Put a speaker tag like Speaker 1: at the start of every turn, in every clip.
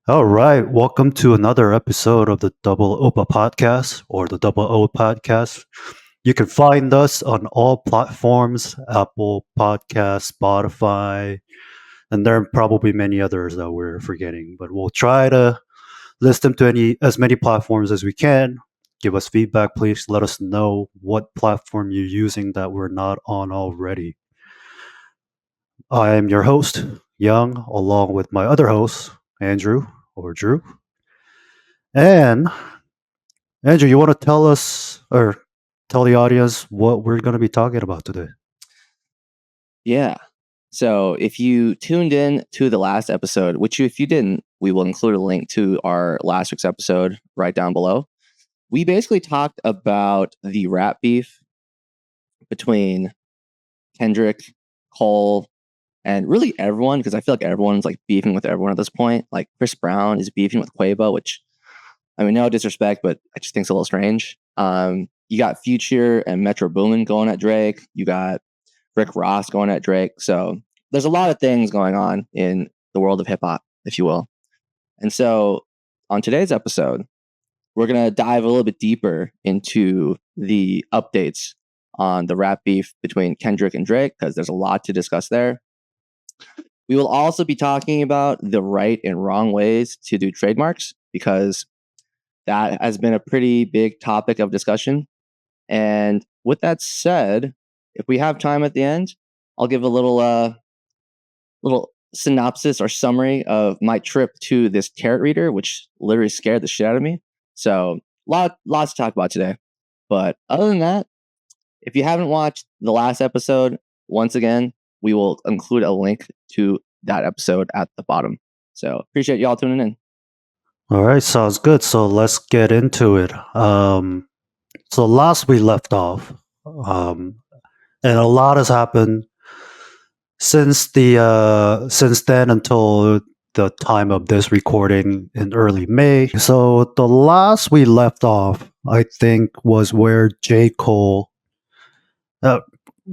Speaker 1: All right, welcome to another episode of the Double OPA podcast or the Double O podcast. You can find us on all platforms: Apple Podcasts, Spotify, and there are probably many others that we're forgetting. But we'll try to list them to as many platforms as we can. Give us feedback, please. Let us know what platform you're using that we're not on already. I am your host, Young, along with my other host, Andrew or Drew. And Andrew, you want to tell us or tell the audience what we're going to be talking about today?
Speaker 2: Yeah. So if you tuned in to the last episode, if you didn't, we will include a link to our last week's episode right down below. We basically talked about the rap beef between Kendrick, Cole, and really everyone, because I feel like everyone's like beefing with everyone at this point. Like Chris Brown is beefing with Quavo, which I mean, no disrespect, but I just think it's a little strange. You got Future and Metro Boomin going at Drake. You got Rick Ross going at Drake. So there's a lot of things going on in the world of hip hop, if you will. And so on today's episode, we're going to dive a little bit deeper into the updates on the rap beef between Kendrick and Drake, because there's a lot to discuss there. We will also be talking about the right and wrong ways to do trademarks, because that has been a pretty big topic of discussion. And with that said, if we have time at the end, I'll give a little synopsis or summary of my trip to this tarot reader, which literally scared the shit out of me. So lots to talk about today. But other than that, if you haven't watched the last episode, once again, we will include a link to that episode at the bottom. So appreciate y'all tuning in.
Speaker 1: All right, sounds good. So let's get into it. So last we left off, and a lot has happened since then until the time of this recording in early May. So the last we left off, I think, was where J. Cole. Uh,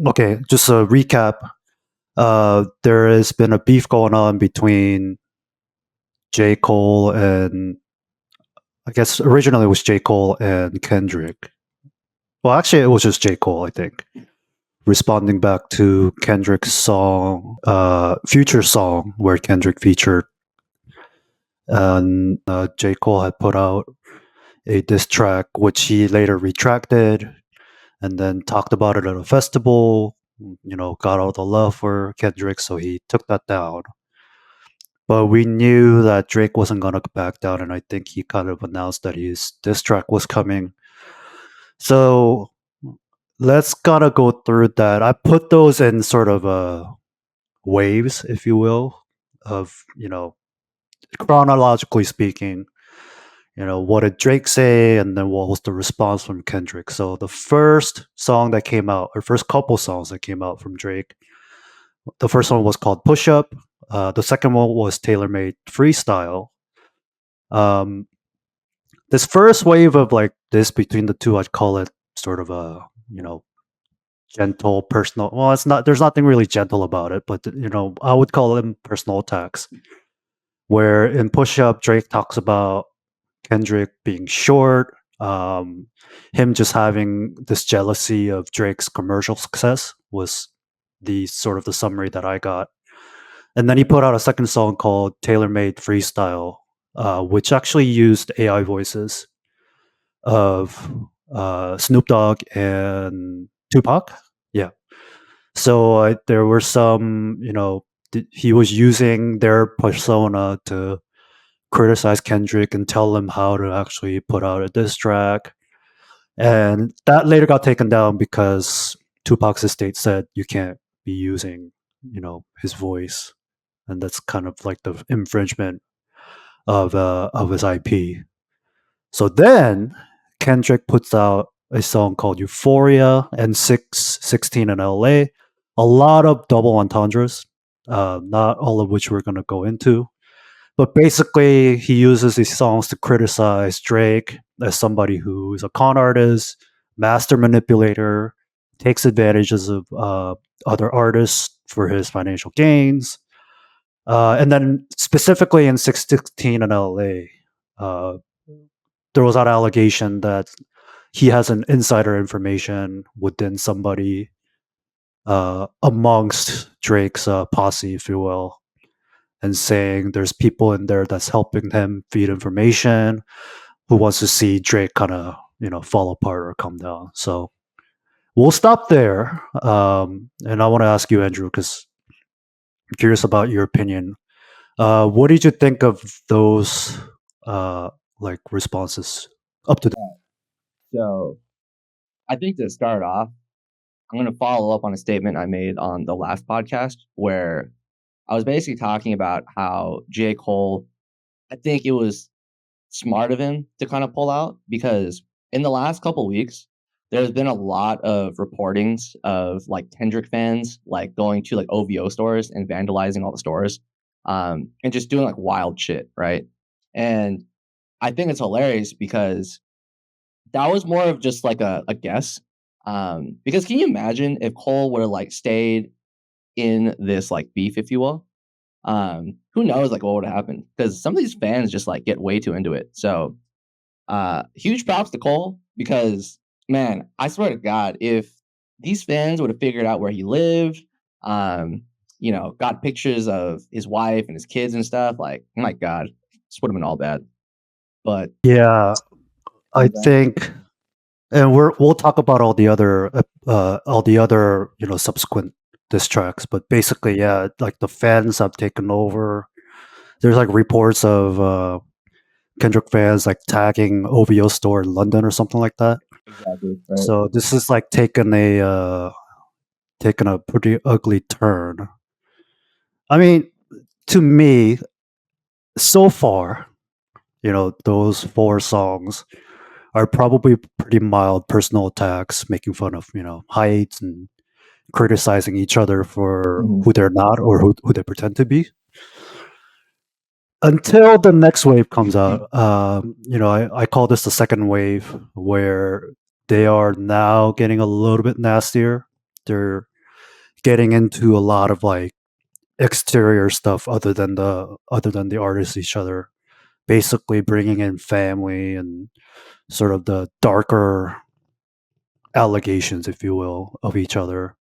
Speaker 1: okay, just a recap. There has been a beef going on between J. Cole and I guess originally it was J. Cole and Kendrick. Well, actually, it was just J. Cole, I think, responding back to Kendrick's song, Future Song, where Kendrick featured. And J. Cole had put out a diss track, which he later retracted and then talked about it at a festival. Got all the love for Kendrick, so he took that down. But we knew that Drake wasn't going to back down, and I think he kind of announced that his diss track was coming. So let's kind of go through that. I put those in sort of waves, if you will, of, chronologically speaking, what did Drake say, and then what was the response from Kendrick. So the first song that came out, or first couple songs that came out from Drake, the first one was called Push Up. The second one was Tailor Made Freestyle. Um, this first wave of like this between the two, I'd call it sort of a, gentle personal. Well, it's not. There's nothing really gentle about it, but I would call them personal attacks. Where in Push Up, Drake talks about Kendrick being short, him just having this jealousy of Drake's commercial success was the sort of the summary that I got. And then he put out a second song called Tailor Made Freestyle, which actually used AI voices of Snoop Dogg and Tupac. Yeah. So there were some, he was using their persona to criticize Kendrick and tell him how to actually put out a diss track. And that later got taken down because Tupac's estate said you can't be using, his voice. And that's kind of like the infringement of his IP. So then Kendrick puts out a song called Euphoria and 616 in LA. A lot of double entendres, not all of which we're going to go into. But basically, he uses these songs to criticize Drake as somebody who is a con artist, master manipulator, takes advantages of other artists for his financial gains. And then specifically in 616 in LA, uh, there was that allegation that he has an insider information within somebody amongst Drake's posse, if you will, and saying there's people in there that's helping him feed information who wants to see Drake kind of fall apart or come down. So we'll stop there. And I want to ask you, Andrew, because I'm curious about your opinion. What did you think of those uh, like responses up to?
Speaker 2: So I think to start off, I'm going to follow up on a statement I made on the last podcast where I was basically talking about how J. Cole, I think it was smart of him to kind of pull out because in the last couple weeks, there's been a lot of reportings of like Kendrick fans like going to like OVO stores and vandalizing all the stores, and just doing like wild shit, right? And I think it's hilarious because that was more of just like a guess. Because can you imagine if Cole would have like stayed in this like beef, if you will? Who knows like what would have happened? Because some of these fans just like get way too into it. So huge props to Cole because man, I swear to God, if these fans would have figured out where he lived, um, got pictures of his wife and his kids and stuff, like my God, this would have been all bad. But
Speaker 1: Yeah, I think, and we'll talk about all the other subsequent diss tracks, but basically, yeah, like the fans have taken over. There's like reports of Kendrick fans like tagging OVO store in London or something like that.
Speaker 2: exactly right.
Speaker 1: So this is like taken a pretty ugly turn. I mean, to me, so far, those four songs are probably pretty mild personal attacks, making fun of heights and criticizing each other for
Speaker 2: Mhm.
Speaker 1: who they're not or who they pretend to be. Until the next wave comes out, I call this the second wave, where they are now getting a little bit nastier. They're getting into a lot of like exterior stuff other than the artists each other, basically bringing in family and sort of the darker allegations, if you will, of each other.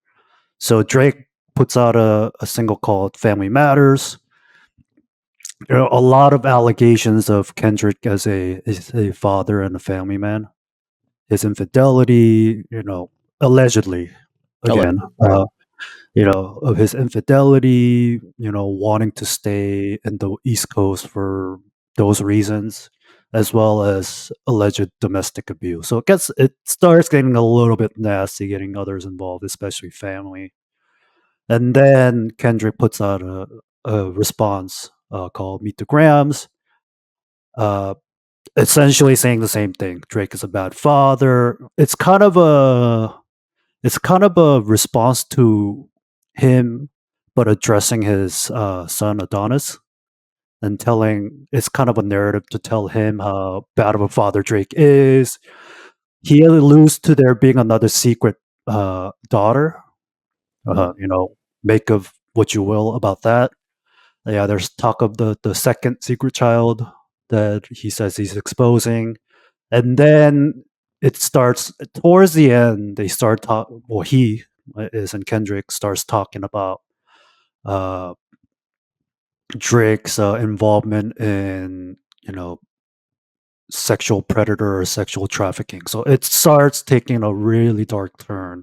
Speaker 1: So Drake puts out a single called Family Matters. There are a lot of allegations of Kendrick as a father and a family man. His infidelity, allegedly, again,
Speaker 2: Allegedly, right.
Speaker 1: of his infidelity, wanting to stay in the East Coast for those reasons, as well as alleged domestic abuse. So it starts getting a little bit nasty, getting others involved, especially family. And then Kendrick puts out a response called "Meet the Grams," uh, essentially saying the same thing. Drake is a bad father. It's kind of a response to him, but addressing his son Adonis and telling it's kind of a narrative to tell him how bad of a father Drake is. He alludes to there being another secret daughter.
Speaker 2: Mhm.
Speaker 1: Make of what you will about that. Yeah, there's talk of the second secret child that he says he's exposing, and then it starts towards the end. They start talk. Well, he is and Kendrick starts talking about uh, Drake's involvement in sexual predator or sexual trafficking. So it starts taking a really dark turn.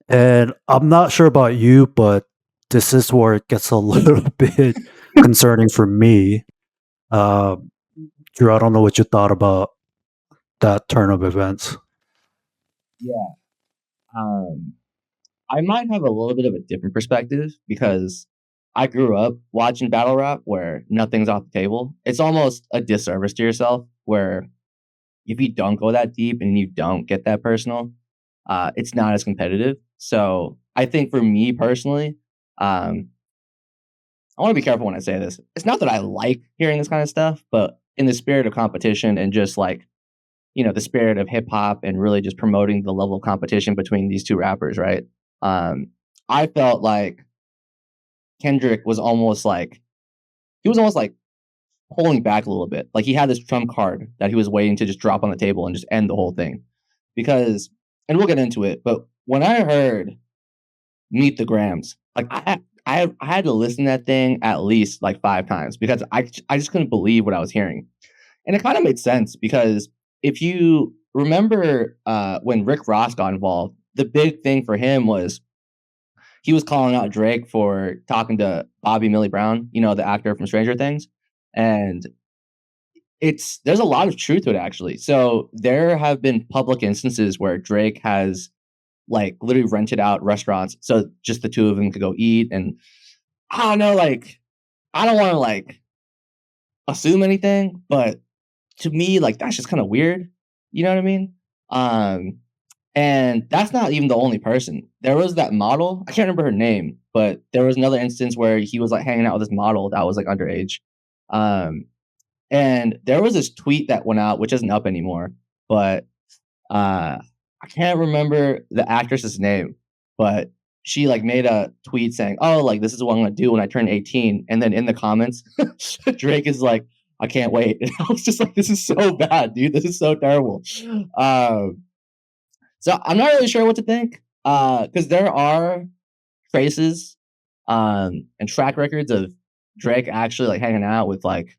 Speaker 1: And I'm not sure about you, but this is where it gets a little bit concerning for me. Uh, Drew, I don't know what you thought about that turn of events.
Speaker 2: Yeah. Um, I might have a little bit of a different perspective because I grew up watching battle rap where nothing's off the table. It's almost a disservice to yourself where if you don't go that deep and you don't get that personal, it's not as competitive. So I think for me personally, um, I want to be careful when I say this. It's not that I like hearing this kind of stuff, but in the spirit of competition and just like, the spirit of hip hop and really just promoting the level of competition between these two rappers, right? Um, I felt like Kendrick was almost like pulling back a little bit. Like he had this trump card that he was waiting to just drop on the table and just end the whole thing. Because, and we'll get into it, but when I heard Meet the Grams, like I had to listen to that thing at least like 5 times because I just couldn't believe what I was hearing. And it kind of made sense because if you remember when Rick Ross got involved, the big thing for him was he was calling out Drake for talking to Bobby Millie Brown, you know, the actor from Stranger Things. And there's a lot of truth to it actually. So there have been public instances where Drake has like literally rented out restaurants so just the two of them could go eat. And I don't know, like I don't want to like assume anything, but to me, like that's just kind of weird. You know what I mean? Um, and that's not even the only person. There was that model. I can't remember her name, but there was another instance where he was like hanging out with this model that was like underage. Um, and there was this tweet that went out, which isn't up anymore, but I can't remember the actress's name, but she like made a tweet saying, "Oh, like this is what I'm gonna do when I turn 18." And then in the comments, Drake is like, "I can't wait." And I was just like, "This is so bad, dude. This is so terrible." Um, so I'm not really sure what to think, because there are traces and track records of Drake actually like hanging out with like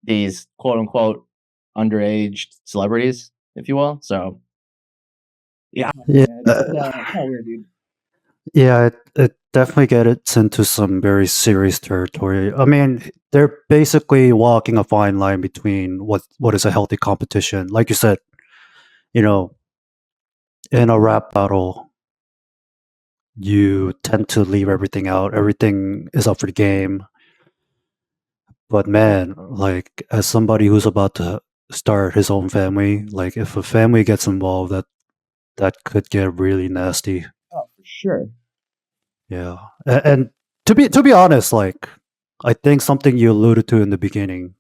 Speaker 2: these quote unquote underage celebrities, if you will. So yeah,
Speaker 1: Yeah,
Speaker 2: man, it's kind of weird, dude.
Speaker 1: yeah, it definitely gets into some very serious territory. I mean, they're basically walking a fine line between what is a healthy competition. Like you said, you know, in a rap battle, you tend to leave everything out. Everything is up for the game. But man, like as somebody who's about to start his own family, like if a family gets involved, that could get really nasty.
Speaker 2: Oh, for sure.
Speaker 1: Yeah, and to be honest, like I think something you alluded to in the beginning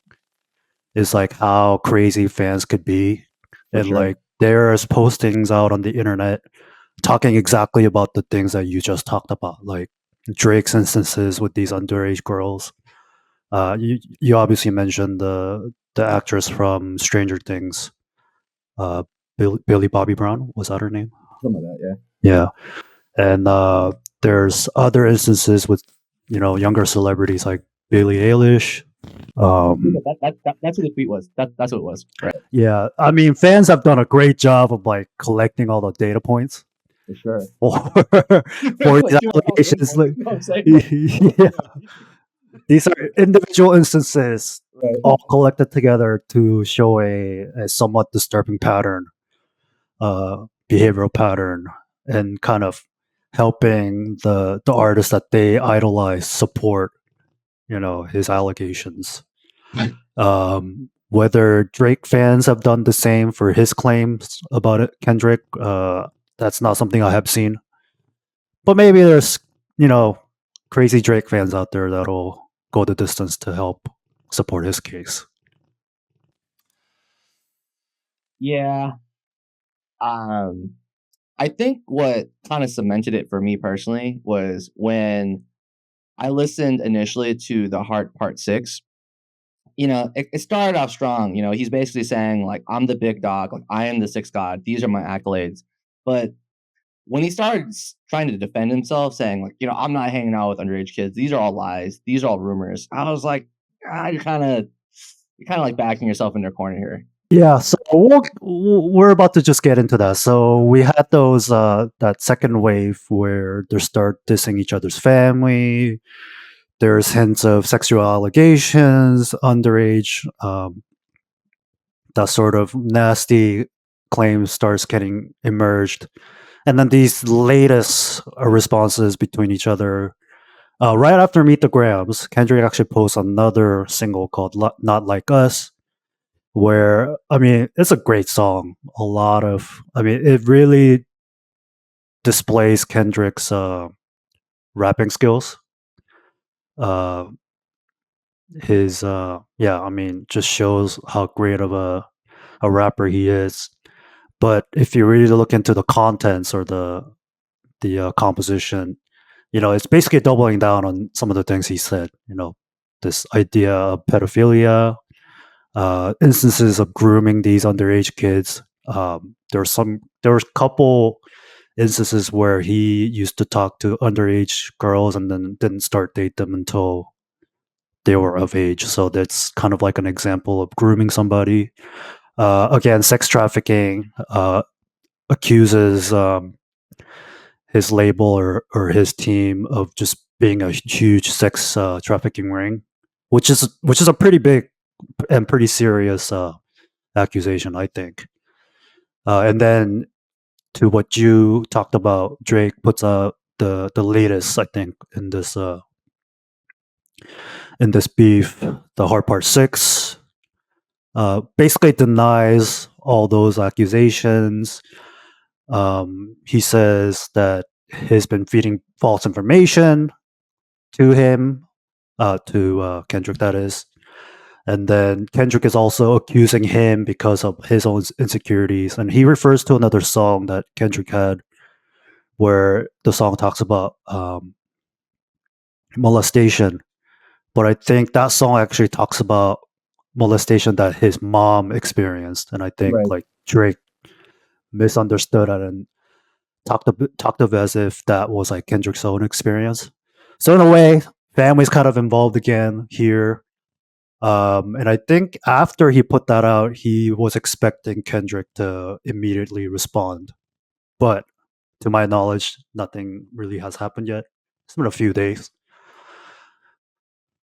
Speaker 1: is like how crazy fans could be,
Speaker 2: For
Speaker 1: and
Speaker 2: sure.
Speaker 1: like there's postings out on the internet talking exactly about the things that you just talked about, like Drake's instances with these underage girls. You obviously mentioned the actress from Stranger Things, uh, Billy Bobby Brown, was that her name?
Speaker 2: Something like that,
Speaker 1: Yeah, and there's other instances with younger celebrities like Billie Eilish.
Speaker 2: yeah.
Speaker 1: Um,
Speaker 2: That's who the tweet was. That's what it was. Right.
Speaker 1: yeah, I mean fans have done a great job of like collecting all the data points
Speaker 2: For sure.
Speaker 1: for for these
Speaker 2: Like doing all data
Speaker 1: allegations.
Speaker 2: points.
Speaker 1: Like,
Speaker 2: You know what I'm saying?
Speaker 1: yeah, these are individual instances
Speaker 2: Right.
Speaker 1: all collected together to show a somewhat disturbing pattern, behavioral pattern, and kind of helping the artist that they idolize support his allegations. Whether Drake fans have done the same for his claims about it, Kendrick, that's not something I have seen. But maybe there's you know crazy Drake fans out there that'll go the distance to help support his case.
Speaker 2: Yeah. Um, I think what kind of cemented it for me personally was when I listened initially to the Heart Part 6. You know, it started off strong. You know, he's basically saying, like, I'm the big dog, like, I am the sixth god, these are my accolades. But when he started trying to defend himself, saying, like, I'm not hanging out with underage kids, these are all lies, these are all rumors, I was like, you're kind of like backing yourself in their corner here.
Speaker 1: Yeah, so we're about to just get into that. So we had those that second wave where they start dissing each other's family. There's hints of sexual allegations, underage. That sort of nasty claim starts getting emerged, and then these latest responses between each other. Right after Meet the Grams, Kendrick actually posts another single called "Not Like Us," where I mean it's a great song. I mean, it really displays Kendrick's rapping skills. Uh, his yeah, I mean, just shows how great of a rapper he is. But if you really look into the contents or the composition, it's basically doubling down on some of the things he said. This idea of pedophilia, instances of grooming these underage kids. There was a couple instances where he used to talk to underage girls and then didn't start date them until they were of age. So that's kind of like an example of grooming somebody. Again, sex trafficking, accuses his label or his team of just being a huge sex trafficking ring, which is a pretty big and pretty serious accusation, I think. And then to what you talked about, Drake puts out the latest, I think, in this beef, the Hard Part 6. Basically denies all those accusations. He says that he's been feeding false information to him, to Kendrick, that is. And then Kendrick is also accusing him because of his own insecurities. And he refers to another song that Kendrick had where the song talks about molestation. But I think that song actually talks about molestation that his mom experienced. And I think
Speaker 2: Right.
Speaker 1: like Drake misunderstood it and talked of it as if that was like Kendrick's own experience. So in a way, family's kind of involved again here. And I think after he put that out, he was expecting Kendrick to immediately respond. But to my knowledge, nothing really has happened yet. It's been a few days.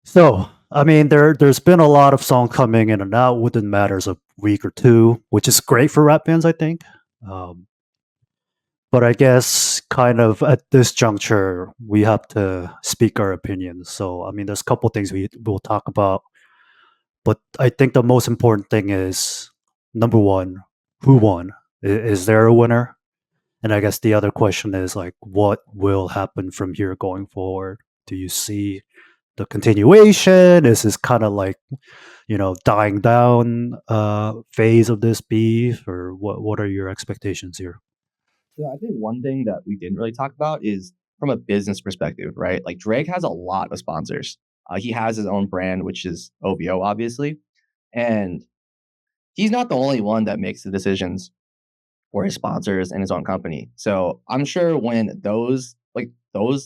Speaker 1: So, I mean, there's been a lot of songs coming in and out within matters of week or two, which is great for rap fans, I think. Um, but I guess kind of at this juncture, we have to speak our opinions. So, I mean, there's a couple things will talk about, but I think the most important thing is number one, who won? Is there a winner? And I guess the other question is like, what will happen from here going forward? Do you see the continuation? Is this kind of like dying down phase of this beef, or what are your expectations here?
Speaker 2: So I think one thing that we didn't really talk about is from a business perspective, right? Like Drake has a lot of sponsors. He has his own brand, which is OVO, obviously, and he's not the only one that makes the decisions for his sponsors and his own company. So I'm sure when those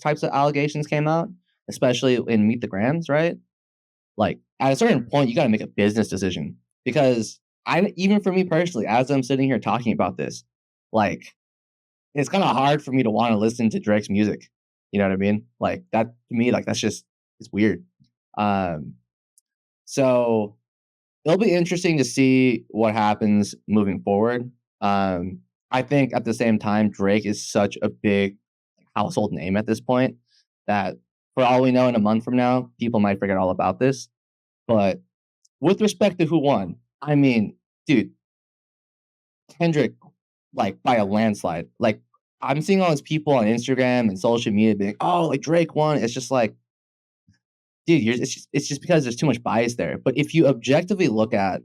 Speaker 2: types of allegations came out, especially in Meet the Grams, right? Like at a certain point, you got to make a business decision because I even for me personally, as I'm sitting here talking about this, like it's kind of hard for me to want to listen to Drake's music. You know what I mean? Like that to me, like that's just it's weird. Um, so it'll be interesting to see what happens moving forward. Um, I think at the same time, Drake is such a big household name at this point that for all we know, in a month from now, people might forget all about this. But with respect to who won, I mean, dude, Kendrick, like by a landslide. Like I'm seeing all these people on Instagram and social media being, oh, like Drake won. It's just like, dude, it's just because there's too much bias there. But if you objectively look at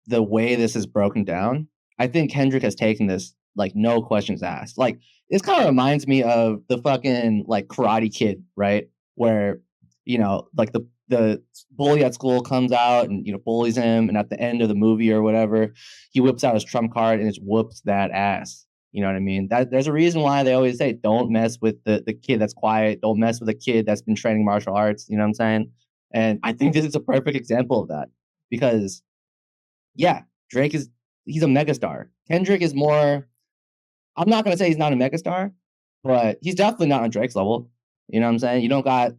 Speaker 2: the way this is broken down, I think Kendrick has taken this like no questions asked. Like this kind of reminds me of the fucking like Karate Kid, right? Where like the bully at school comes out and bullies him, and at the end of the movie or whatever, he whips out his trump card and just whoops that ass. You know what I mean? That there's a reason why they always say don't mess with the kid that's quiet, don't mess with a kid that's been training martial arts. You know what I'm saying? And I think this is a perfect example of that because yeah, Drake is he's a megastar. Kendrick is more I'm not gonna say he's not a megastar, but he's definitely not on Drake's level. You know what I'm saying? You don't got,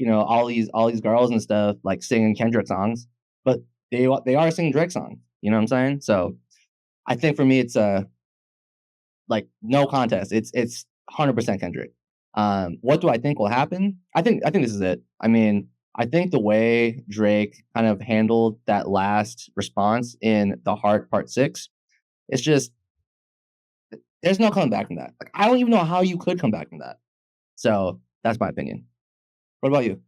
Speaker 2: all these girls and stuff like singing Kendrick songs, but they are singing Drake songs. You know what I'm saying? So I think for me it's like no contest. It's 100% Kendrick. What do I think will happen? I think this is it. I mean, I think the way Drake kind of handled that last response in the Heart Part 6, it's just there's no coming back from that. Like I don't even know how you could come back from that. So that's my opinion. What about you?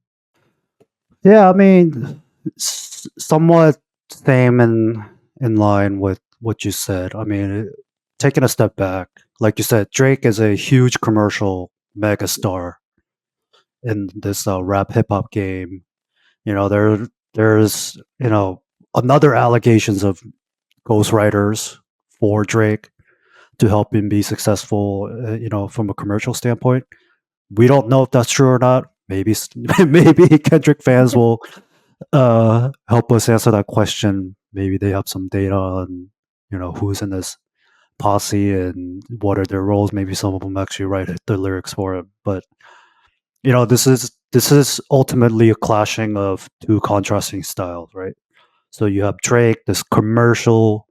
Speaker 1: Yeah, I mean, somewhat same in line with what you said. I mean, taking a step back, like you said, Drake is a huge commercial megastar. in this rap hip hop game. There's another allegations of ghostwriters for Drake to help him be successful. From a commercial standpoint, we don't know if that's true or not. Maybe maybe Kendrick fans will help us answer that question. Maybe they have some data on who's in this posse and what are their roles. Maybe some of them actually write the lyrics for it. But this is ultimately a clashing of two contrasting styles, right? So you have Drake, this commercial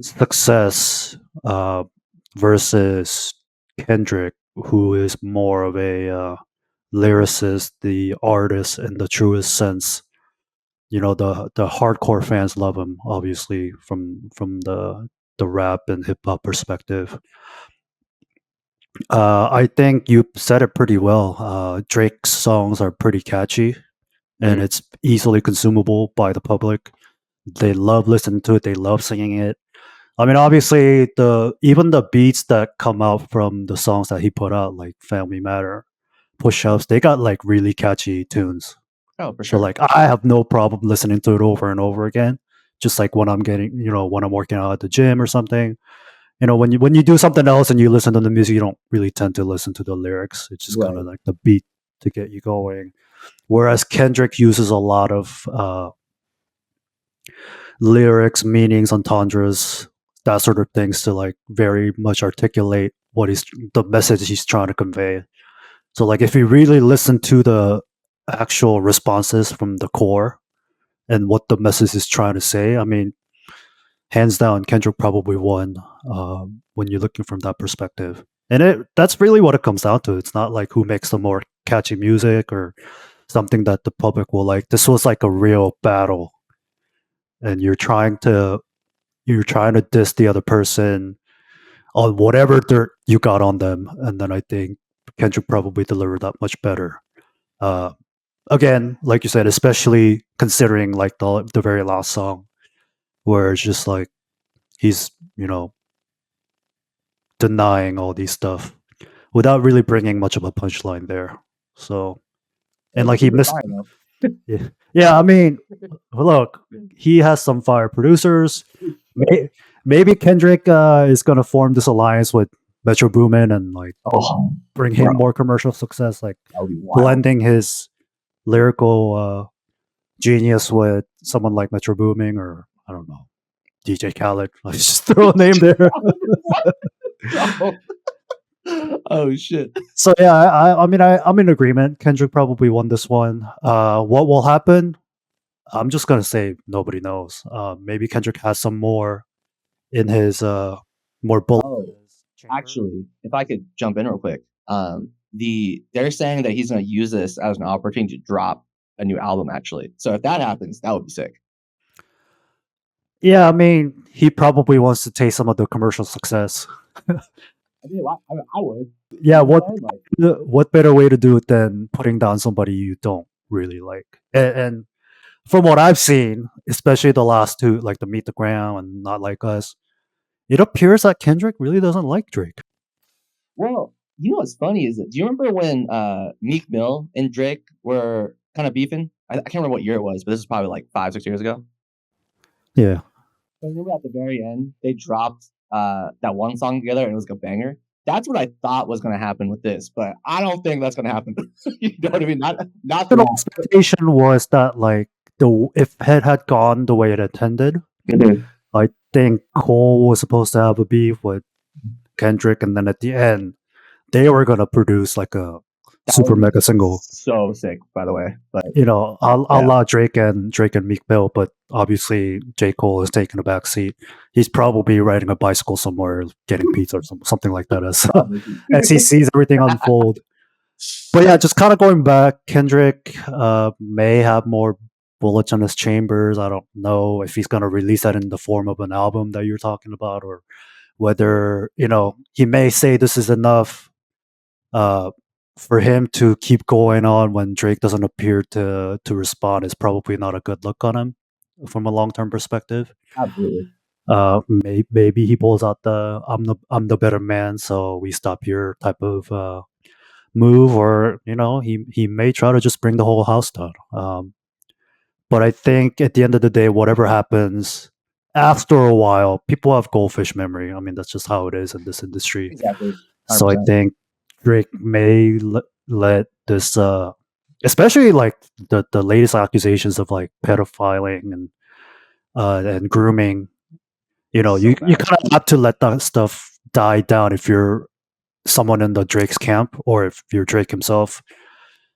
Speaker 1: success, versus Kendrick, who is more of a lyricist, the artist in the truest sense. The hardcore fans love him, obviously, from the rap and hip hop perspective. I think you said it pretty well. Drake's songs are pretty catchy, and
Speaker 2: Mhm.
Speaker 1: it's easily consumable by the public. They love listening to it. They love singing it. I mean, obviously, the even the beats that come out from the songs that he put out, like "Family Matter," "Push Ups," they got like really catchy tunes.
Speaker 2: Oh, for
Speaker 1: So
Speaker 2: sure.
Speaker 1: like, I have no problem listening to it over and over again. Just like when I'm working out at the gym or something. When you do something else and you listen to the music, you don't really tend to listen to the lyrics. It's just kind of
Speaker 2: Right.
Speaker 1: like the beat to get you going. Whereas Kendrick uses a lot of lyrics, meanings, entendres, that sort of things to like very much articulate the message he's trying to convey. So like if you really listen to the actual responses from the core and what the message is trying to say, I mean, hands down, Kendrick probably won when you're looking from that perspective. And that's really what it comes down to. It's not like who makes the more catchy music or something that the public will like. This was like a real battle, and you're trying to diss the other person on whatever dirt you got on them, and then I think Kendrick probably delivered that much better. Uh, Again, like you said, especially considering like the very last song, where it's just like he's denying all these stuff without really bringing much of a punchline there. So,
Speaker 2: It
Speaker 1: and
Speaker 2: was a
Speaker 1: like he
Speaker 2: super
Speaker 1: missed.
Speaker 2: fire though.
Speaker 1: Yeah, yeah. I mean, look, he has some fire producers. May- Maybe Kendrick is gonna form this alliance with Metro Boomin and like
Speaker 2: Oh,
Speaker 1: bring him
Speaker 2: bro,
Speaker 1: more commercial success, like
Speaker 2: that would be wild.
Speaker 1: blending his lyrical genius with someone like Metro Booming or I don't know DJ Khaled. I just throw a name there.
Speaker 2: What, bro? Oh shit.
Speaker 1: So yeah, I mean I'm in agreement. Kendrick probably won this one. What will happen? I'm just gonna say nobody knows. Maybe Kendrick has some more in his more bullets in
Speaker 2: Oh,
Speaker 1: his chamber.
Speaker 2: actually, if I could jump in real quick, they're saying that he's going to use this as an opportunity to drop a new album. Actually, so if that happens, that would be sick.
Speaker 1: Yeah, I mean he probably wants to taste some of the commercial success.
Speaker 2: I mean, I would.
Speaker 1: Yeah,
Speaker 2: You know
Speaker 1: what
Speaker 2: what I'm saying? Like,
Speaker 1: what better way to do it than putting down somebody you don't really like? And from what I've seen, especially the last two, like the Meet the Ground and Not Like Us, it appears that Kendrick really doesn't like Drake.
Speaker 2: well, you know what's funny is that do you remember when Meek Mill and Drake were kind of beefing? I can't remember what year it was, but this is probably like 5, 6 years ago.
Speaker 1: Yeah.
Speaker 2: I remember at the very end, they dropped that one song together and it was like a banger. That's what I thought was going to happen with this, but I don't think that's going to happen. You know what I mean? Not the
Speaker 1: The
Speaker 2: last.
Speaker 1: expectation was that like the if it had gone the way it intended,
Speaker 2: Mhm.
Speaker 1: I think Cole was supposed to have a beef with Kendrick, and then at the end they were gonna produce like a
Speaker 2: That
Speaker 1: super
Speaker 2: would be
Speaker 1: mega single.
Speaker 2: so sick, by the way. But
Speaker 1: A
Speaker 2: yeah,
Speaker 1: la Drake and Meek Mill, but obviously J. Cole is taking a back seat. He's probably riding a bicycle somewhere, getting pizza or something like that
Speaker 2: probably.
Speaker 1: as he sees everything unfold. But yeah, just kind of going back, Kendrick may have more bullets on his chambers. I don't know if he's going to release that in the form of an album that you're talking about, or whether he may say this is enough uh, for him to keep going on when Drake doesn't appear to respond. Is probably not a good look on him from a long term perspective.
Speaker 2: Absolutely.
Speaker 1: Maybe he pulls out the I'm the better man, so we stop here type of move, or he may try to just bring the whole house down. But I think at the end of the day, whatever happens after a while, people have goldfish memory. I mean, that's just how it is in this industry.
Speaker 2: Exactly.
Speaker 1: So I think Drake may let this, especially like the latest accusations of like pedophiling and grooming. You kind of have to let that stuff die down if you're someone in the Drake's camp, or if you're Drake himself.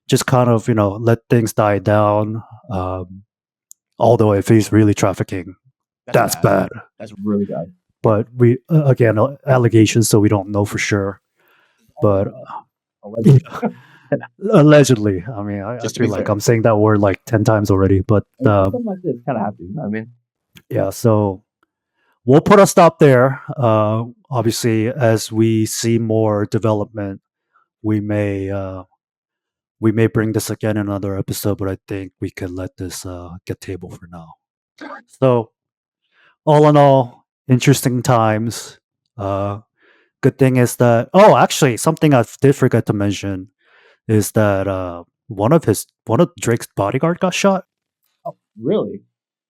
Speaker 1: Just kind of let things die down. Although if he's really trafficking, that's bad.
Speaker 2: That's really bad.
Speaker 1: But we again allegations, so we don't know for sure. But allegedly, I mean, I
Speaker 2: Just to
Speaker 1: feel
Speaker 2: be
Speaker 1: like
Speaker 2: fair.
Speaker 1: I'm saying that word like 10 times already. But
Speaker 2: Something like this kind of have to. I mean,
Speaker 1: yeah, so we'll put a stop there. Obviously, as we see more development, we may bring this again in another episode. But I think we can let this get table for now. So all in all, interesting times. Good thing is that actually, something I did forget to mention is that one of Drake's bodyguard got shot.
Speaker 2: really,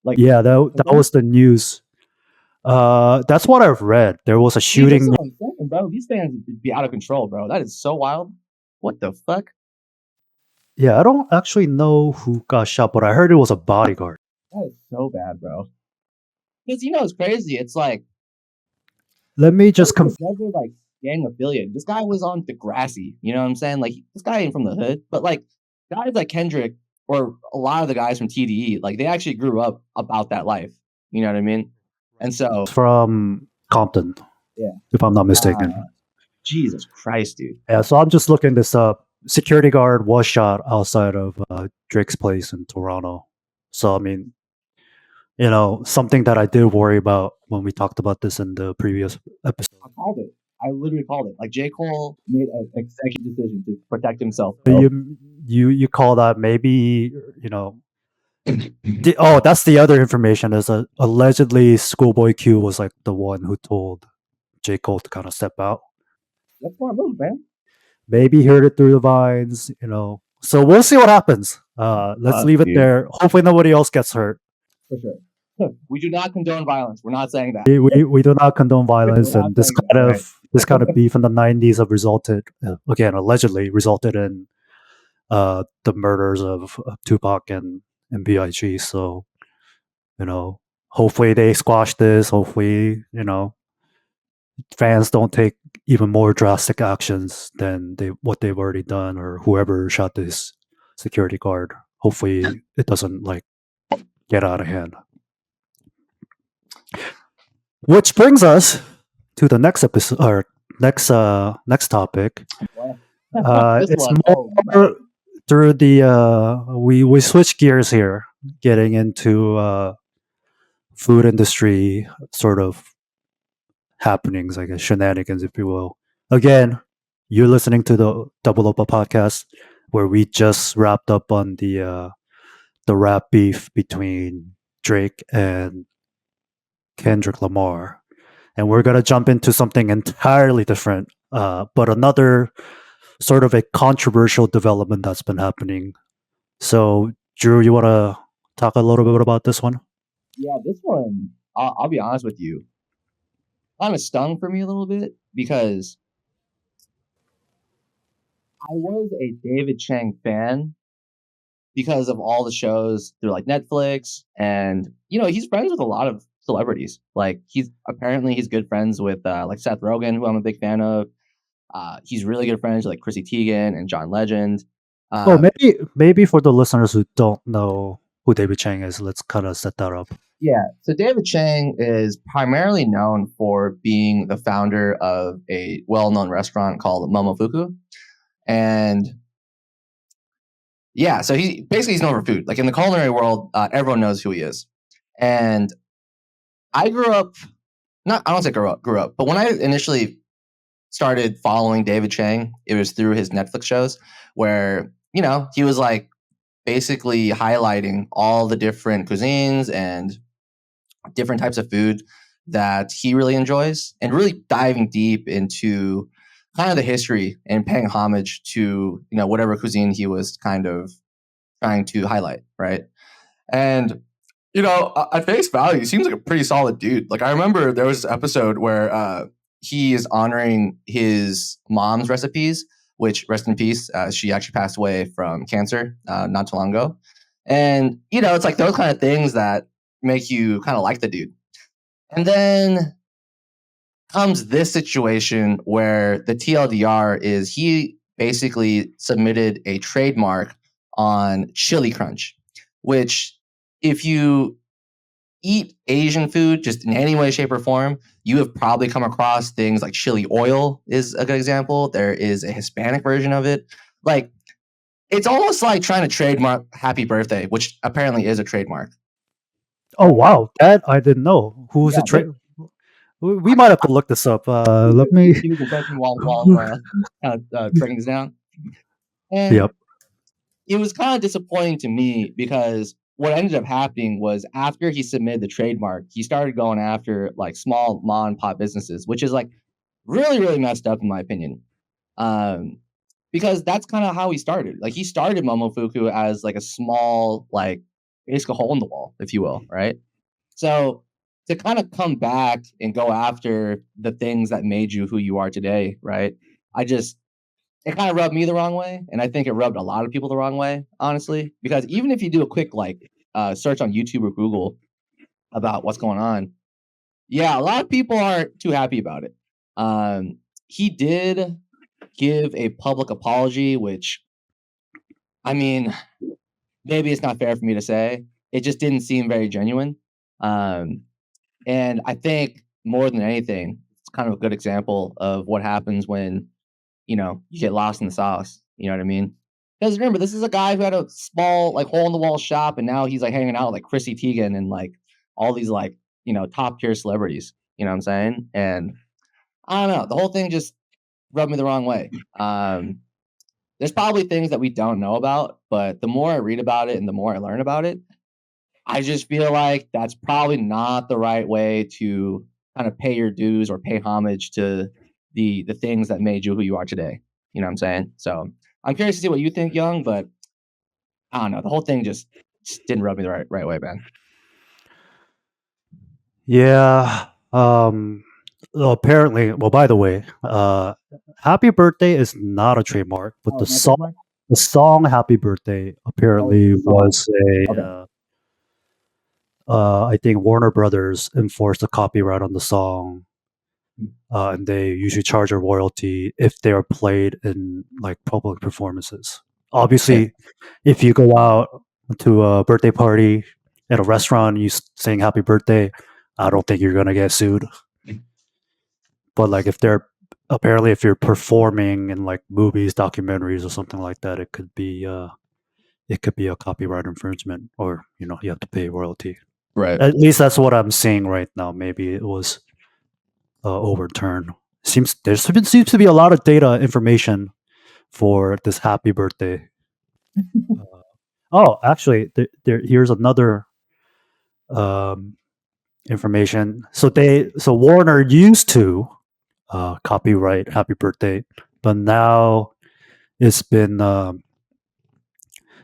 Speaker 2: like
Speaker 1: Yeah, that was the news. That's what I've read. There was a
Speaker 2: see, this is
Speaker 1: shooting.
Speaker 2: what I'm saying, bro. These fans be out of control, bro. That is so wild. What the fuck?
Speaker 1: Yeah, I don't actually know who got shot, but I heard it was a bodyguard.
Speaker 2: That is so bad, bro. Because it's crazy. It's like
Speaker 1: Let me just confirm.
Speaker 2: never like gang affiliate. This guy was on Degrassi. You know what I'm saying? Like this guy ain't from the hood, but like guys like Kendrick or a lot of the guys from TDE, like they actually grew up about that life. You know what I mean? And so
Speaker 1: From Compton,
Speaker 2: yeah,
Speaker 1: if I'm not mistaken.
Speaker 2: Jesus Christ, dude.
Speaker 1: Yeah, so I'm just looking this up. Security guard was shot outside of Drake's place in Toronto. So I mean, something that I did worry about when we talked about this in the previous episode.
Speaker 2: I called it. I literally called it. Like J. Cole made an executive decision to protect himself.
Speaker 1: You call that maybe that's the other information is allegedly Schoolboy Q was like the one who told J. Cole to kind of step out.
Speaker 2: That's smart move, man.
Speaker 1: Maybe he heard it through the vines. So we'll see what happens. Let's leave it there. Hopefully nobody else gets hurt.
Speaker 2: For sure. We do not condone violence. We're not saying that.
Speaker 1: We do not condone violence,
Speaker 2: We're not
Speaker 1: and this
Speaker 2: saying that, right?
Speaker 1: this kind of beef in the '90s have resulted, again, allegedly resulted in the murders of Tupac and Big. So hopefully they squash this. Hopefully fans don't take even more drastic actions than what they've already done, or whoever shot this security guard. Hopefully it doesn't like get out of hand. Which brings us to the next episode, or next topic. It's more through the we switch gears here, getting into food industry sort of happenings, I guess, shenanigans, if you will. Again, you're listening to the Double Oppa podcast, where we just wrapped up on the rap beef between Drake and Kendrick Lamar, and we're gonna jump into something entirely different, but another sort of a controversial development that's been happening. So, Drew, you want to talk a little bit about this one?
Speaker 2: Yeah, this one, I'll be honest with you, kind of stung for me a little bit because I was a David Chang fan because of all the shows through like Netflix, and he's friends with a lot of celebrities. Like he's good friends with like Seth Rogen, who I'm a big fan of. He's really good friends with like Chrissy Teigen and John Legend.
Speaker 1: Maybe for the listeners who don't know who David Chang is, let's kind of set that up.
Speaker 2: Yeah, so David Chang is primarily known for being the founder of a well-known restaurant called Momofuku, and yeah, so he's known for food. Like in the culinary world, everyone knows who he is. And I grew up, I don't say grew up, but when I initially started following David Chang, it was through his Netflix shows where, he was like basically highlighting all the different cuisines and different types of food that he really enjoys and really diving deep into kind of the history and paying homage to, whatever cuisine he was kind of trying to highlight, right? And at face value, he seems like a pretty solid dude. Like I remember there was this episode where he is honoring his mom's recipes, which rest in peace, she actually passed away from cancer not too long ago. And it's like those kind of things that make you kind of like the dude. And then comes this situation where the TLDR is he basically submitted a trademark on chili crunch, which if you eat Asian food just in any way, shape, or form, you have probably come across things like chili oil is a good example. There is a Hispanic version of it. Like it's almost like trying to trademark happy birthday, which apparently is a trademark.
Speaker 1: Oh wow, that I didn't know. Who's
Speaker 2: Yeah,
Speaker 1: the trade? We might have to look this up. Let me.
Speaker 2: give me the question while kind of breaking this down. And
Speaker 1: Yep.
Speaker 2: it was kind of disappointing to me because what ended up happening was after he submitted the trademark, he started going after like small mom and pop businesses, which is like really, really messed up in my opinion. Um, because that's kind of how he started. Like he started Momofuku as like a small, like basically hole in the wall, if you will, right? So to kind of come back and go after the things that made you who you are today, right? It kind of rubbed me the wrong way, and I think it rubbed a lot of people the wrong way, honestly. Because even if you do a quick like search on YouTube or Google about what's going on, yeah, a lot of people aren't too happy about it. He did give a public apology, which I mean, maybe it's not fair for me to say. It just didn't seem very genuine. Um, and I think more than anything, it's kind of a good example of what happens when you get lost in the sauce. You know what I mean? Because remember, this is a guy who had a small, like, hole in the wall shop, and now he's like hanging out with like Chrissy Teigen and like all these like top tier celebrities. You know what I'm saying? And I don't know, the whole thing just rubbed me the wrong way. There's probably things that we don't know about, but the more I read about it and the more I learn about it, I just feel like that's probably not the right way to kind of pay your dues or pay homage to the things that made you who you are today. You know what I'm saying? So I'm curious to see what you think, Young, but I don't know. The whole thing just didn't rub me the right way, man.
Speaker 1: Yeah. Well, apparently, well, by the way, "Happy Birthday" is not a trademark, but
Speaker 2: Oh, it's not trademark?
Speaker 1: the song "Happy Birthday"
Speaker 2: Oh, it's
Speaker 1: apparently
Speaker 2: the song.
Speaker 1: was a.
Speaker 2: Okay.
Speaker 1: I think Warner Brothers enforced the copyright on the song,
Speaker 2: Hmm.
Speaker 1: and they usually charge a royalty if they are played in like public performances.
Speaker 2: Yeah.
Speaker 1: Obviously, if you go out to a birthday party at a restaurant, and you sing "Happy Birthday," I don't think you're gonna get sued. But like if they're apparently if you're performing in like movies, documentaries, or something like that, it could be a copyright infringement, or you have to pay royalty.
Speaker 2: Right.
Speaker 1: At least that's what I'm seeing right now. Maybe it was overturned. Seems to be a lot of data information for this "Happy Birthday." Uh, oh, actually, here's another um, information. So Warner used to copyright "Happy Birthday," but now it's been um,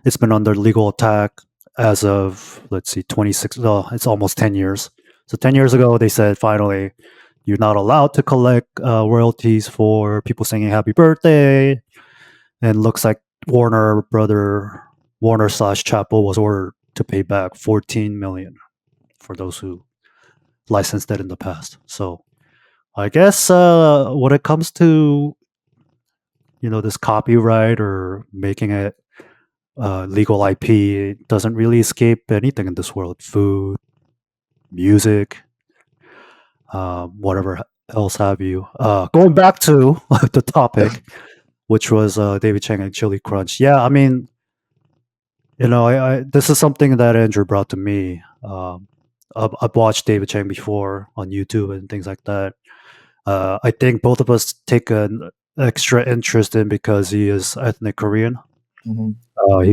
Speaker 1: it's been under legal attack as of, let's see, 26. Oh, it's almost 10 years. So 10 years ago, they said finally you're not allowed to collect royalties for people singing "Happy Birthday," and looks like Warner slash Chappell was ordered to pay back 14 million for those who licensed it in the past. So I guess when it comes to this copyright or making it legal IP, it doesn't really escape anything in this world: food, music, whatever else have you. Going back to the topic, which was David Chang and Chili Crunch. Yeah, I mean, I this is something that Andrew brought to me. I've watched David Chang before on YouTube and things like that. I think both of us take an extra interest in because he is ethnic Korean.
Speaker 2: Hmm.
Speaker 1: I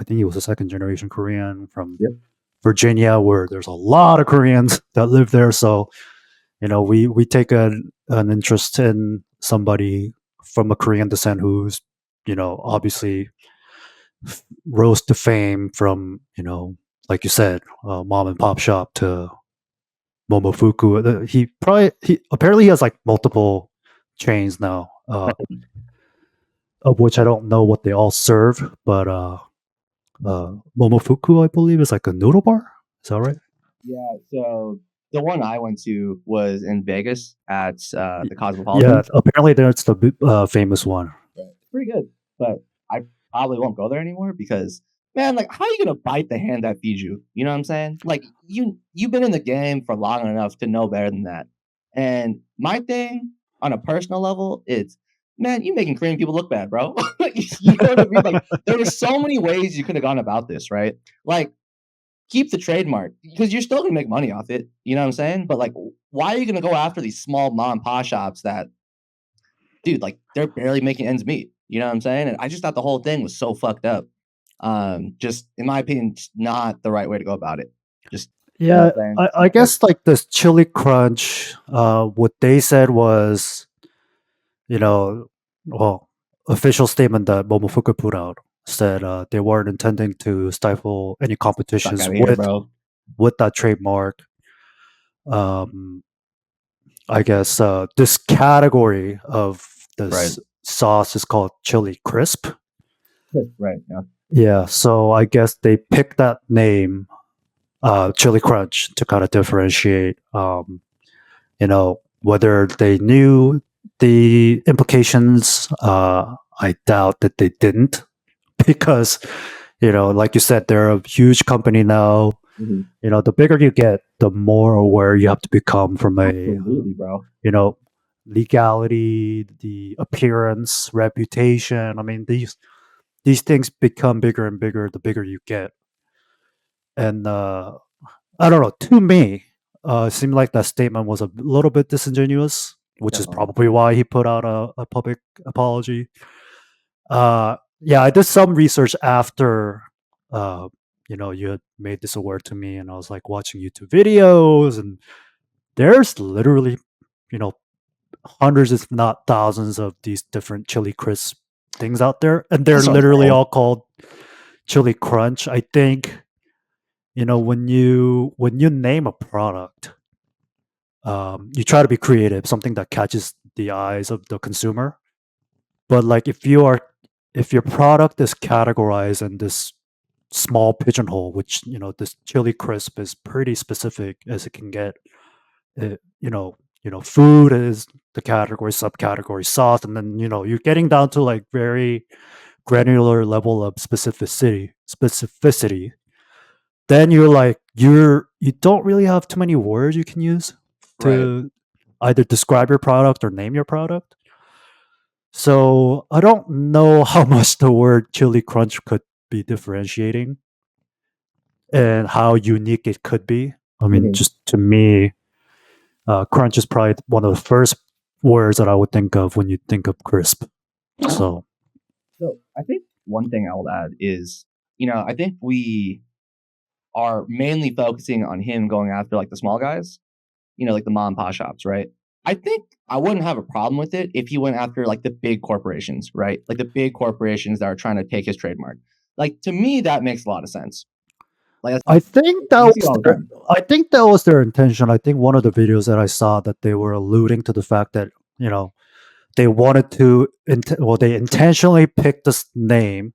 Speaker 1: think he was a second generation Korean from
Speaker 2: Yep.
Speaker 1: Virginia, where there's a lot of Koreans that live there. So we take an interest in somebody from a Korean descent who's, obviously rose to fame from, like you said, mom and pop shop to Momofuku. He apparently he has like multiple chains now, of which I don't know what they all serve, but Momofuku, I believe, is like a noodle bar. Is that right?
Speaker 2: Yeah, so the one I went to was in Vegas at
Speaker 1: Y-
Speaker 2: the
Speaker 1: Yeah,
Speaker 2: Cosmopolitan.
Speaker 1: apparently that's the famous one.
Speaker 2: Right. It's pretty good, but I probably won't go there anymore because man, like, how are you gonna bite the hand that feeds you? You know what I'm saying? Like, you've been in the game for long enough to know better than that. And my thing on a personal level is, man, you making Korean people look bad, bro. You know what I mean? Like, there were so many ways you could have gone about this, right? Like, keep the trademark because you're still gonna make money off it. You know what I'm saying? But like, why are you gonna go after these small mom and pop shops that, dude, like they're barely making ends meet. You know what I'm saying? And I just thought the whole thing was so fucked up. Just in my opinion, just not the right way to go about it. Just you know
Speaker 1: Yeah,
Speaker 2: what I'm saying?
Speaker 1: I guess like this chili crunch, what they said was, you know, well, official statement that Momofuku put out said they weren't intending to stifle any
Speaker 2: Fuck
Speaker 1: competitions
Speaker 2: out of here, bro.
Speaker 1: with that trademark. Um, I guess this category of
Speaker 2: Right.
Speaker 1: this sauce is called chili crisp.
Speaker 2: Right. Yeah.
Speaker 1: Yeah, so I guess they picked that name, chili crunch, to kind of differentiate. Whether they knew the implications, I doubt that they didn't, because like you said, they're a huge company now.
Speaker 2: Mhm.
Speaker 1: The bigger you get, the more aware you have to become from a
Speaker 2: Absolutely, bro.
Speaker 1: you know legality, the appearance, reputation. I mean, these things become bigger and bigger the bigger you get. And I don't know, to me, it seemed like that statement was a little bit disingenuous, which is
Speaker 2: Definitely.
Speaker 1: probably why he put out a public apology. Yeah, I did some research after you had made this aware to me, and I was like watching YouTube videos, and there's literally, you know, hundreds, if not thousands, of these different chili crisp things out there, and they're
Speaker 2: That's what I'm
Speaker 1: literally
Speaker 2: saying.
Speaker 1: all called chili crunch. I think when you name a product, you try to be creative, something that catches the eyes of the consumer. But like if your product is categorized in this small pigeonhole, which this chili crisp is pretty specific as it can get. Food is the category, subcategory, sauce, and then you're getting down to like very granular level of specificity. Then you don't really have too many words you can use
Speaker 2: Right.
Speaker 1: to either describe your product or name your product. So I don't know how much the word chili crunch could be differentiating and how unique it could be. I mean,
Speaker 2: Mhm.
Speaker 1: just to me, crunch is probably one of the first words that I would think of when you think of crisp. So
Speaker 2: So I think one thing I will add is, I think we are mainly focusing on him going after like the small guys, like the mom and pop shops, right? I think I wouldn't have a problem with it if he went after like the big corporations, right? Like the big corporations that are trying to take his trademark. Like to me, that makes a lot of sense. Like
Speaker 1: I think
Speaker 2: we
Speaker 1: that
Speaker 2: see it
Speaker 1: was
Speaker 2: all the
Speaker 1: their,
Speaker 2: time.
Speaker 1: I think that was their intention. I think one of the videos that I saw that they were alluding to the fact that they wanted to they intentionally picked this name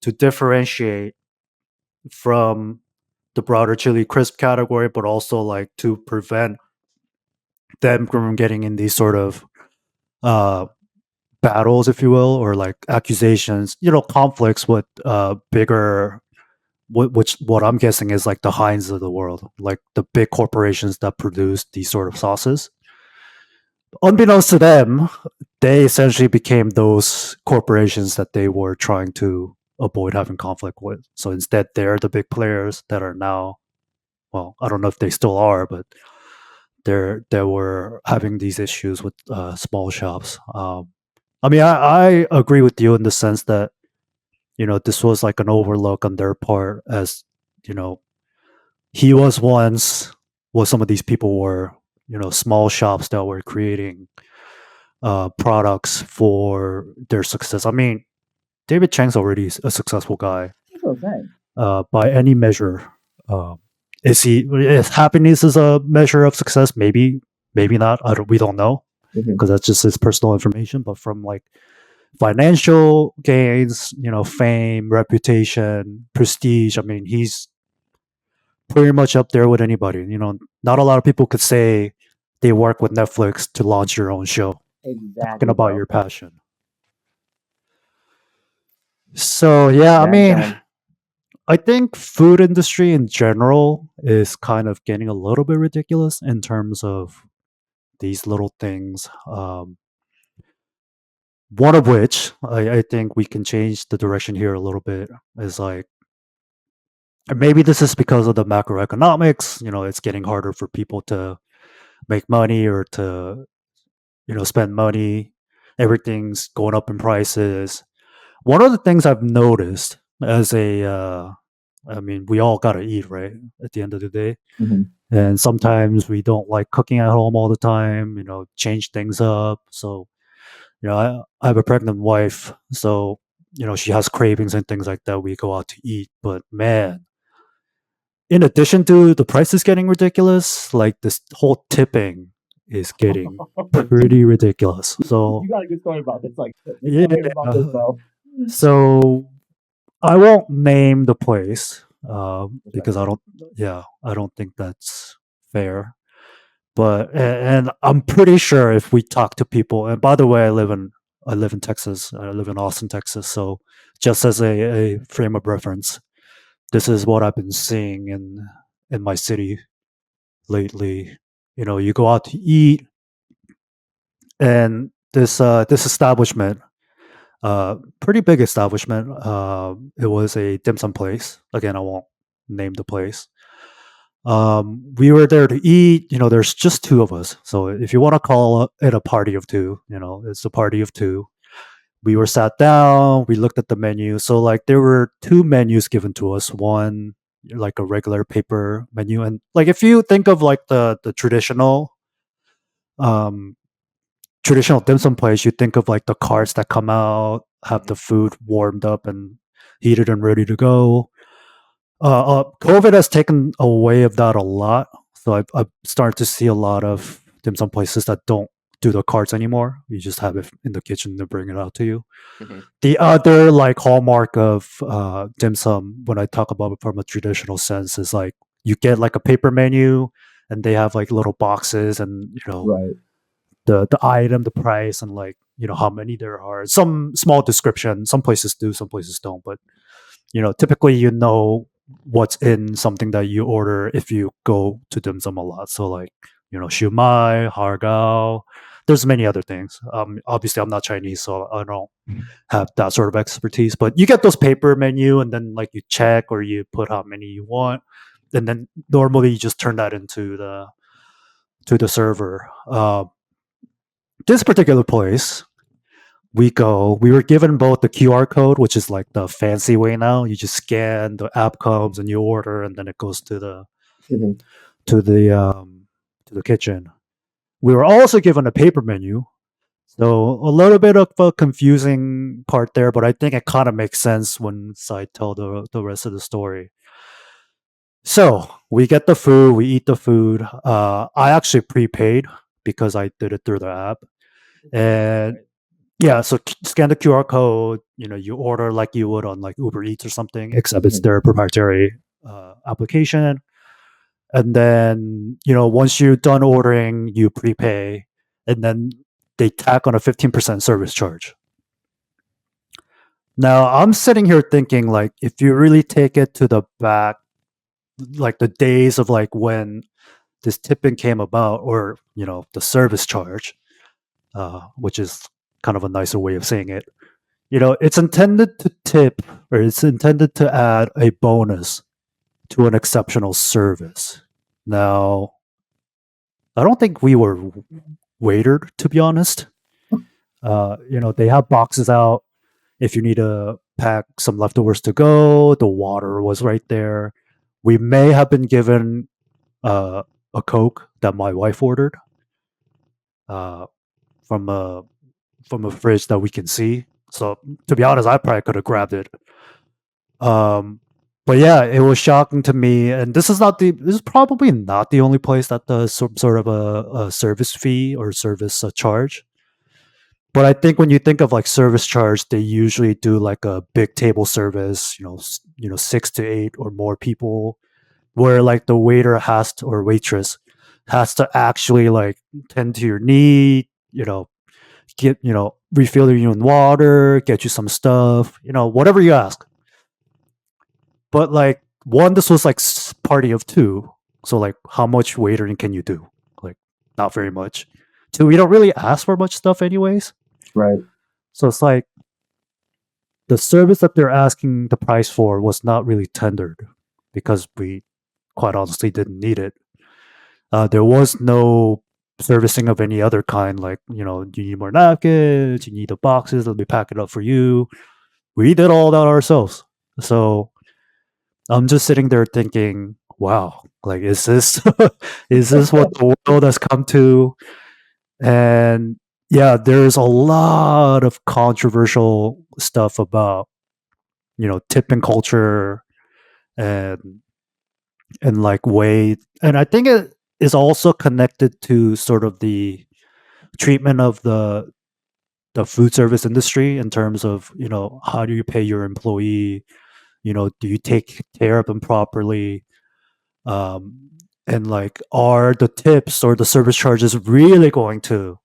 Speaker 1: to differentiate from the broader chili crisp category, but also like to prevent them from getting in these sort of uh, battles, if you will, or like accusations, conflicts with bigger, which what I'm guessing is like the Heinz of the world, like the big corporations that produce these sort of sauces. Unbeknownst to them, they essentially became those corporations that they were trying to avoid having conflict with. So instead, they're the big players that are now, well, I don't know if they still are, but they were having these issues with small shops. I mean, I agree with you in the sense that this was like an overlook on their part, as you know he was once what some of these people were, small shops that were creating products for their success. I mean, David Chang's already a successful guy
Speaker 2: That's what I'm saying.
Speaker 1: by any measure. Um, is he? If happiness is a measure of success, maybe, maybe not. We don't know because that's just his personal information. But from like financial gains, fame, reputation, prestige. I mean, he's pretty much up there with anybody. Not a lot of people could say they work with Netflix to launch your own show. Talking
Speaker 2: Exactly,
Speaker 1: about
Speaker 2: bro.
Speaker 1: your passion. So yeah, I
Speaker 2: Damn,
Speaker 1: mean,
Speaker 2: son.
Speaker 1: I think food industry in general is kind of getting a little bit ridiculous in terms of these little things. One of which I think we can change the direction here a little bit is like, and maybe this is because of the macroeconomics. It's getting harder for people to make money or to spend money. Everything's going up in prices. One of the things I've noticed as I mean, we all gotta eat, right? At the end of the day,
Speaker 2: Mhm.
Speaker 1: and sometimes we don't like cooking at home all the time. Change things up. So, I have a pregnant wife, so she has cravings and things like that. We go out to eat, but man, in addition to the prices getting ridiculous, like this whole tipping is getting pretty ridiculous. So
Speaker 2: You got a good story about this. Like,
Speaker 1: yeah,
Speaker 2: tell me about this, bro.
Speaker 1: so I won't name the place because
Speaker 2: Respectfully.
Speaker 1: I don't think that's fair. But and I'm pretty sure if we talk to people, and by the way, I live in Texas. I live in Austin, Texas. So just as a frame of reference, this is what I've been seeing in my city lately. You go out to eat, and this establishment, pretty big establishment. It was a dim sum place. Again, I won't name the place. We were there to eat. There's just two of us. So if you want to call it a party of two, it's a party of two. We were sat down. We looked at the menu. So like there were two menus given to us. One like a regular paper menu, and like if you think of like the um traditional dim sum place, you think of like the carts that come out, have the food warmed up and heated and ready to go. COVID has taken away of that a lot, so I've started to see a lot of dim sum places that don't do the carts anymore. You just have it in the kitchen to bring it out to you.
Speaker 2: Mhm.
Speaker 1: The other like hallmark of dim sum, when I talk about it from a traditional sense, is like you get like a paper menu, and they have like little boxes, and
Speaker 2: Right.
Speaker 1: the item, the price, and like how many there are. Some small description. Some places do, some places don't. But typically what's in something that you order if you go to dim sum a lot. So like shumai, hargao. There's many other things. Obviously, I'm not Chinese, so I don't have that sort of expertise. But you get those paper menu, and then like you check or you put how many you want, and then normally you just turn that into the server. This particular place, we were given both the QR code, which is like the fancy way now. You just scan, the app comes and you order, and then it goes to the
Speaker 2: Mhm.
Speaker 1: to the um to the kitchen. We were also given a paper menu, so a little bit of a confusing part there, but I think it kind of makes sense once I tell the rest of the story. So we get the food, we eat the food. I actually prepaid because I did it through the app, and yeah, so scan the QR code. You order like you would on like Uber Eats or something, except it's
Speaker 2: Mhm.
Speaker 1: their proprietary application. And then once you're done ordering, you prepay, and then they tack on a 15% service charge. Now I'm sitting here thinking like, if you really take it to the back, like the days of like when this tipping came about, or the service charge, which is kind of a nicer way of saying it. It's intended to tip, or it's intended to add a bonus to an exceptional service. Now, I don't think we were waitered, to be honest. They have boxes out if you need to pack some leftovers to go. The water was right there. We may have been given uh, a Coke that my wife ordered uh, from a fridge that we can see. So to be honest, I probably could have grabbed it. Um, but yeah, it was shocking to me, and this is probably not the only place that does some sort of a service fee or service charge. But I think when you think of like service charge, they usually do like a big table service, you know, 6 to 8 or more people, where like the waiter has to, or waitress has to actually like tend to your need, get, refill you in water, get you some stuff, whatever you ask. But like one, this was like party of two, so like how much waitering can you do? Like not very much. Two, we don't really ask for much stuff anyways,
Speaker 2: Right.
Speaker 1: so it's like the service that they're asking the price for was not really tendered because we quite honestly didn't need it. There was no servicing of any other kind, like, you need more napkins, you need the boxes, let me pack it up for you. We did all that ourselves. So I'm just sitting there thinking, wow, like, is this is this what the world has come to? And yeah, there's a lot of controversial stuff about, tipping culture and like way, and I think it is also connected to sort of the treatment of the food service industry in terms of, how do you pay your employee, do you take care of them properly, um and like are the tips or the service charges really going to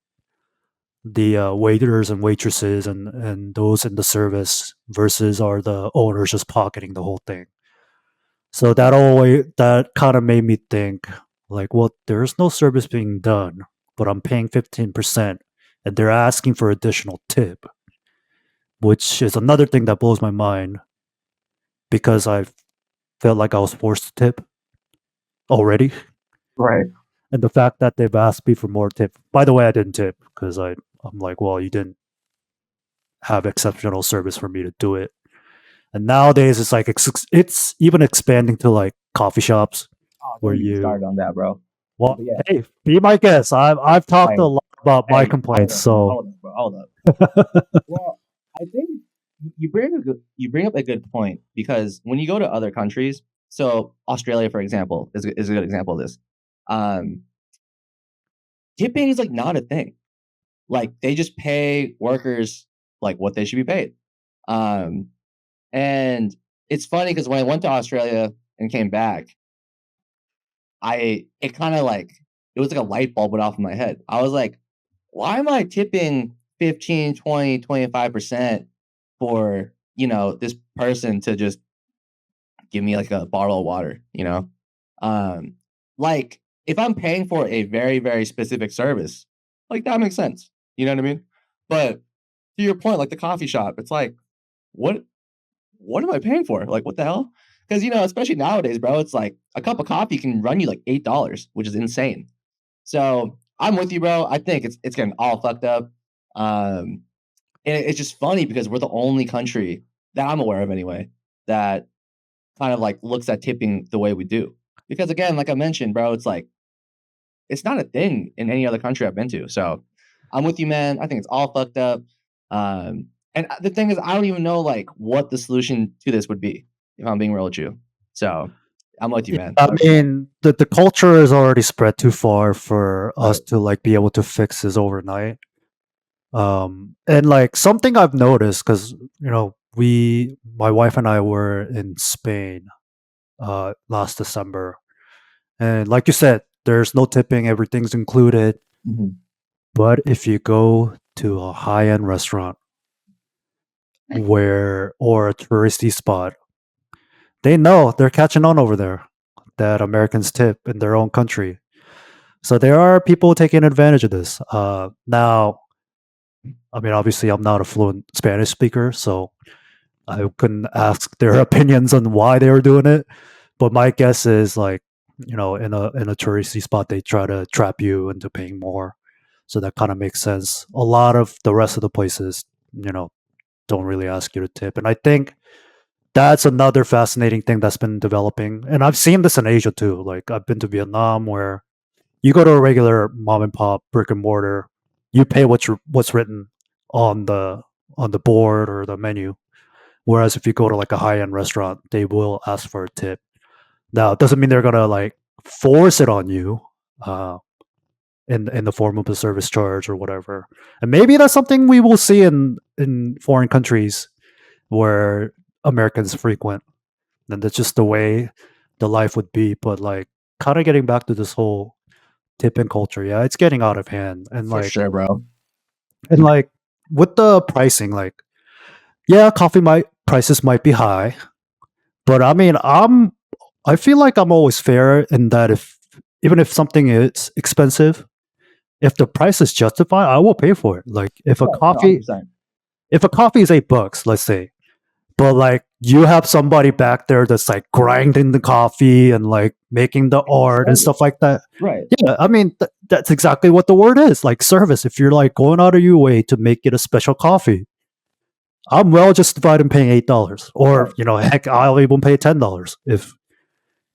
Speaker 1: the waiters and waitresses and those in the service versus are the owners just pocketing the whole thing. So that kind of made me think, like, well, there's no service being done, but I'm paying 15%, and they're asking for additional tip, which is another thing that blows my mind because I felt like I was forced to tip already,
Speaker 2: Right.
Speaker 1: and the fact that they've asked me for more tip. By the way, I didn't tip because I'm like, well, you didn't have exceptional service for me to do it. And nowadays, it's like it's even expanding to like coffee shops
Speaker 2: Oh,
Speaker 1: where
Speaker 2: don't get me
Speaker 1: you.
Speaker 2: started on that, bro.
Speaker 1: Well,
Speaker 2: But yeah,
Speaker 1: hey, be my guest. I've talked a
Speaker 2: hey,
Speaker 1: lot about my
Speaker 2: hey, hold
Speaker 1: complaints,
Speaker 2: up, bro.
Speaker 1: so
Speaker 2: Hold up, bro. Hold up. Well, I think you bring up a good point because when you go to other countries, so Australia, for example, is a good example of this. Um, Tipping is like not a thing. Like they just pay workers like what they should be paid. Um, and it's funny because when I went to Australia and came back, it kind of like it was like a light bulb went off in my head. I was like, why am I tipping 15, 20, 25% for, this person to just give me like a bottle of water, Um, like if I'm paying for a very, very specific service, like that makes sense. You know what I mean? But to your point, like the coffee shop, it's like, what what am I paying for? Like, what the hell? Because especially nowadays, bro, it's like a cup of coffee can run you like $8, which is insane. So I'm with you, bro. I think it's getting all fucked up. Um, and it's just funny because we're the only country that I'm aware of anyway that kind of like looks at tipping the way we do. Because again, like I mentioned, bro, it's like it's not a thing in any other country I've been to. So I'm with you, man. I think it's all fucked up. And the thing is, I don't even know like what the solution to this would be if I'm being real with you. So I'm with you,
Speaker 1: yeah,
Speaker 2: man.
Speaker 1: I mean, the culture is already spread too far for us
Speaker 2: Right.
Speaker 1: to like be able to fix this overnight. And like something I've noticed because my wife and I were in Spain last December, and like you said, there's no tipping, everything's included.
Speaker 2: Mhm.
Speaker 1: But if you go to a high end restaurant or a touristy spot, they know they're catching on over there that Americans tip in their own country. So there are people taking advantage of this. Now, I mean, obviously, I'm not a fluent Spanish speaker, so I couldn't ask their opinions on why they were doing it. But my guess is like, in a touristy spot, they try to trap you into paying more. So that kind of makes sense. A lot of the rest of the places, don't really ask you to tip. And I think that's another fascinating thing that's been developing. And I've seen this in Asia too. Like I've been to Vietnam where you go to a regular mom and pop brick and mortar. you pay what's written on the board or the menu. Whereas if you go to like a high end restaurant, they will ask for a tip. Now, it doesn't mean they're gonna like force it on you, uh, in the form of a service charge or whatever. And maybe that's something we will see in foreign countries where Americans frequent, and that's just the way the life would be. But like, kind of getting back to this whole tipping culture, yeah, it's getting out of hand,
Speaker 2: For sure, bro.
Speaker 1: and like with the pricing, like yeah, coffee might prices might be high, but I mean, I feel like I'm always fair in that if even if something is expensive, if the price is justified, I will pay for it. Like
Speaker 2: Right. No, 100%.
Speaker 1: if a coffee is $8, let's say, but like you have somebody back there that's like grinding the coffee and like making the art and stuff like that.
Speaker 2: Right.
Speaker 1: Yeah, I mean that's exactly what the word is, like service. If you're like going out of your way to make it a special coffee, I'm well justified in paying $8, or
Speaker 2: Right.
Speaker 1: heck, I'll even pay $10 if.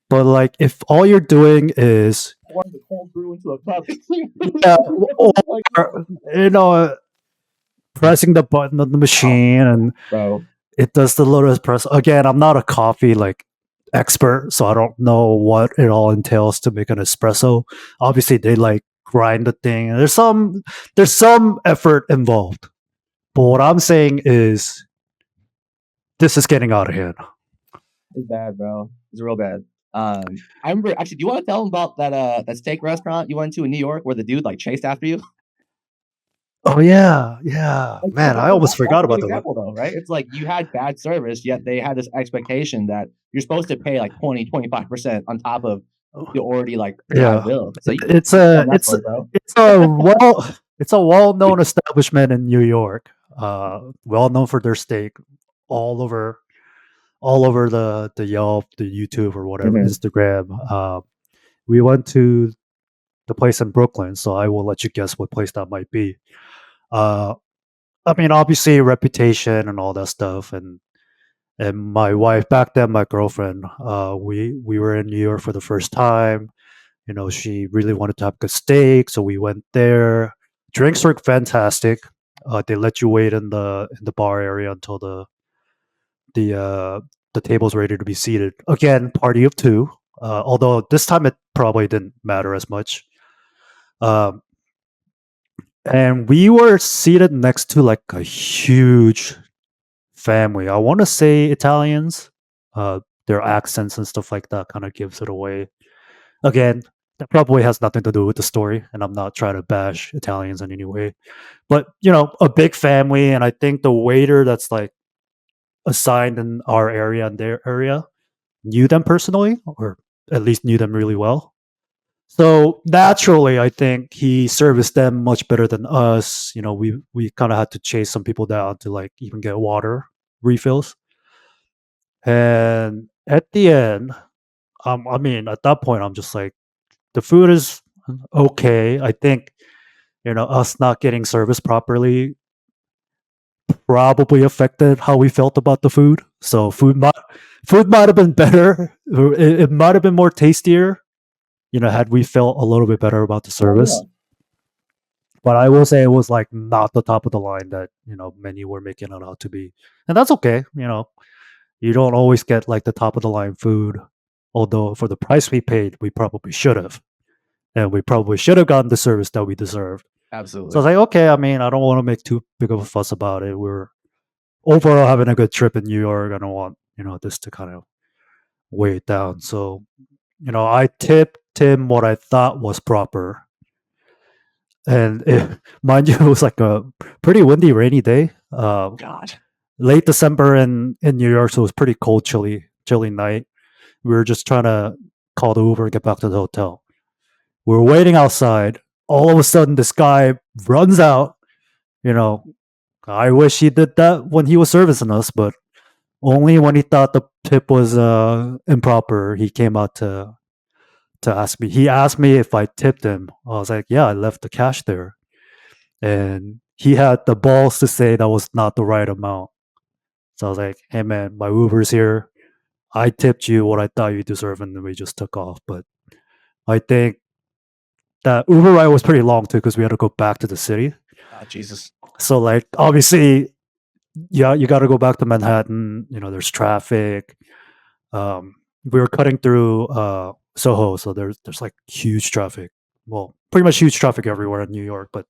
Speaker 1: But like, if all you're doing is
Speaker 2: Pouring the cold brew into a cup.
Speaker 1: yeah,
Speaker 2: Like,
Speaker 1: or you know, pressing the button on the machine and
Speaker 2: bro.
Speaker 1: it does the little press. Again, I'm not a coffee like expert, so I don't know what it all entails to make an espresso. Obviously, they like grind the thing, and there's some effort involved. But what I'm saying is, this is getting out of hand.
Speaker 2: It's bad, bro. It's real bad. I remember actually. Do you want to tell them about that steak restaurant you went to in New York where the dude like chased after you?
Speaker 1: Oh yeah, yeah,
Speaker 2: Like,
Speaker 1: man, I almost
Speaker 2: that's
Speaker 1: forgot
Speaker 2: a good
Speaker 1: about that.
Speaker 2: example though, right? It's like you had bad service, yet they had this expectation that you're supposed to pay like 25% on top of the already like high
Speaker 1: Yeah,
Speaker 2: bill. So
Speaker 1: it's
Speaker 2: you tell
Speaker 1: a
Speaker 2: them that
Speaker 1: it's
Speaker 2: story, bro.
Speaker 1: it's a well known establishment in New York. Well known for their steak, all over the Yelp, the YouTube, or whatever,
Speaker 2: Mhm.
Speaker 1: Instagram. We went to the place in Brooklyn, so I will let you guess what place that might be. Uh, I mean, obviously, reputation and all that stuff, and my wife back then, my girlfriend, we were in New York for the first time. She really wanted to have good steak, so we went there. Drinks were fantastic. They let you wait in the bar area until the uh, the table's ready to be seated. Again, party of two. Although this time it probably didn't matter as much. Um, and we were seated next to like a huge family. I want to say Italians. Their accents and stuff like that kind of gives it away. Again, that probably has nothing to do with the story, and I'm not trying to bash Italians in any way. But a big family, and I think the waiter that's like assigned in our area and their area knew them personally, or at least knew them really well. So naturally, I think he serviced them much better than us. We kind of had to chase some people down to like even get water refills. And at the end, I mean, at that point, I'm just like, the food is okay. I think us not getting service properly probably affected how we felt about the food. So food might have been better. It might have been more tastier. Had we felt a little bit better about the
Speaker 2: Oh yeah,
Speaker 1: service. But I will say it was like not the top of the line that many were making it out to be, and that's okay. You don't always get like the top of the line food. Although for the price we paid, we probably should have, and we probably should have gotten the service that we deserved. So I
Speaker 2: absolutely.
Speaker 1: was like, okay, I mean, I don't want to make too big of a fuss about it. We're overall having a good trip in New York. I don't want, this to kind of weigh it down. So, I tipped him what I thought was proper. And mind you, it was like a pretty windy, rainy day.
Speaker 2: God.
Speaker 1: Late December in New York, so it was pretty cold, chilly night. We were just trying to call the Uber and get back to the hotel. We were waiting outside. All of a sudden, this guy runs out. You know, I wish he did that when he was servicing us, but only when he thought the tip was improper, he came out to ask me. He asked me if I tipped him. I was like, yeah, I left the cash there, and he had the balls to say that was not the right amount. So I was like, hey man, my Uber's here. I tipped you what I thought you deserved, and then we just took off. But I think that Uber ride was pretty long too because we had to go back to the city.
Speaker 2: Oh Jesus.
Speaker 1: So like obviously, yeah, you got to go back to Manhattan. You know, there's traffic. We were cutting through Soho, so there's like huge traffic. Well, pretty much huge traffic everywhere in New York, but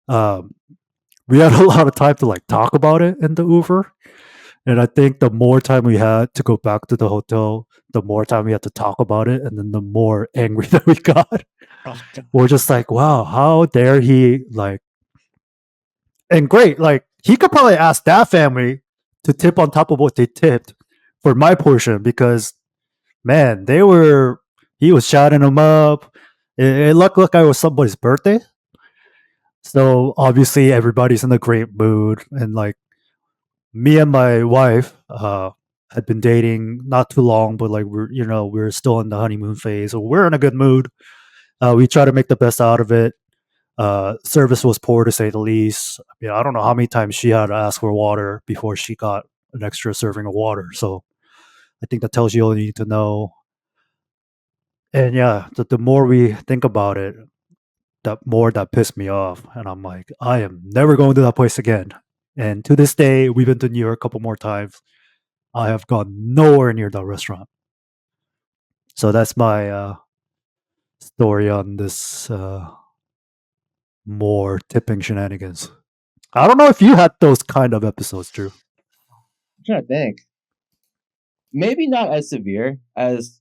Speaker 1: um, we had a lot of time to like talk about it in the Uber. And I think the more time we had to go back to the hotel, the more time we had to talk about it, and then the more angry that we got.
Speaker 2: Oh, God.
Speaker 1: We're just like, wow, how dare he like and great, like he could probably ask that family to tip on top of what they tipped for my portion because man, they were he was chatting them up. It looked like it was somebody's birthday. So obviously everybody's in a great mood and like me and my wife had been dating not too long, but like we're still in the honeymoon phase. So we're in a good mood. We try to make the best out of it. Service was poor to say the least. I don't know how many times she had to ask for water before she got an extra serving of water. So I think that tells you all you need to know. And yeah, the more we think about it, the more that pissed me off. And I'm like, I am never going to that place again. And to this day, we've been to New York a couple more times. I have gone nowhere near that restaurant. So that's my story on this more tipping shenanigans. I don't know if you had those kind of episodes, Drew.
Speaker 2: I'm trying to think. Maybe not as severe as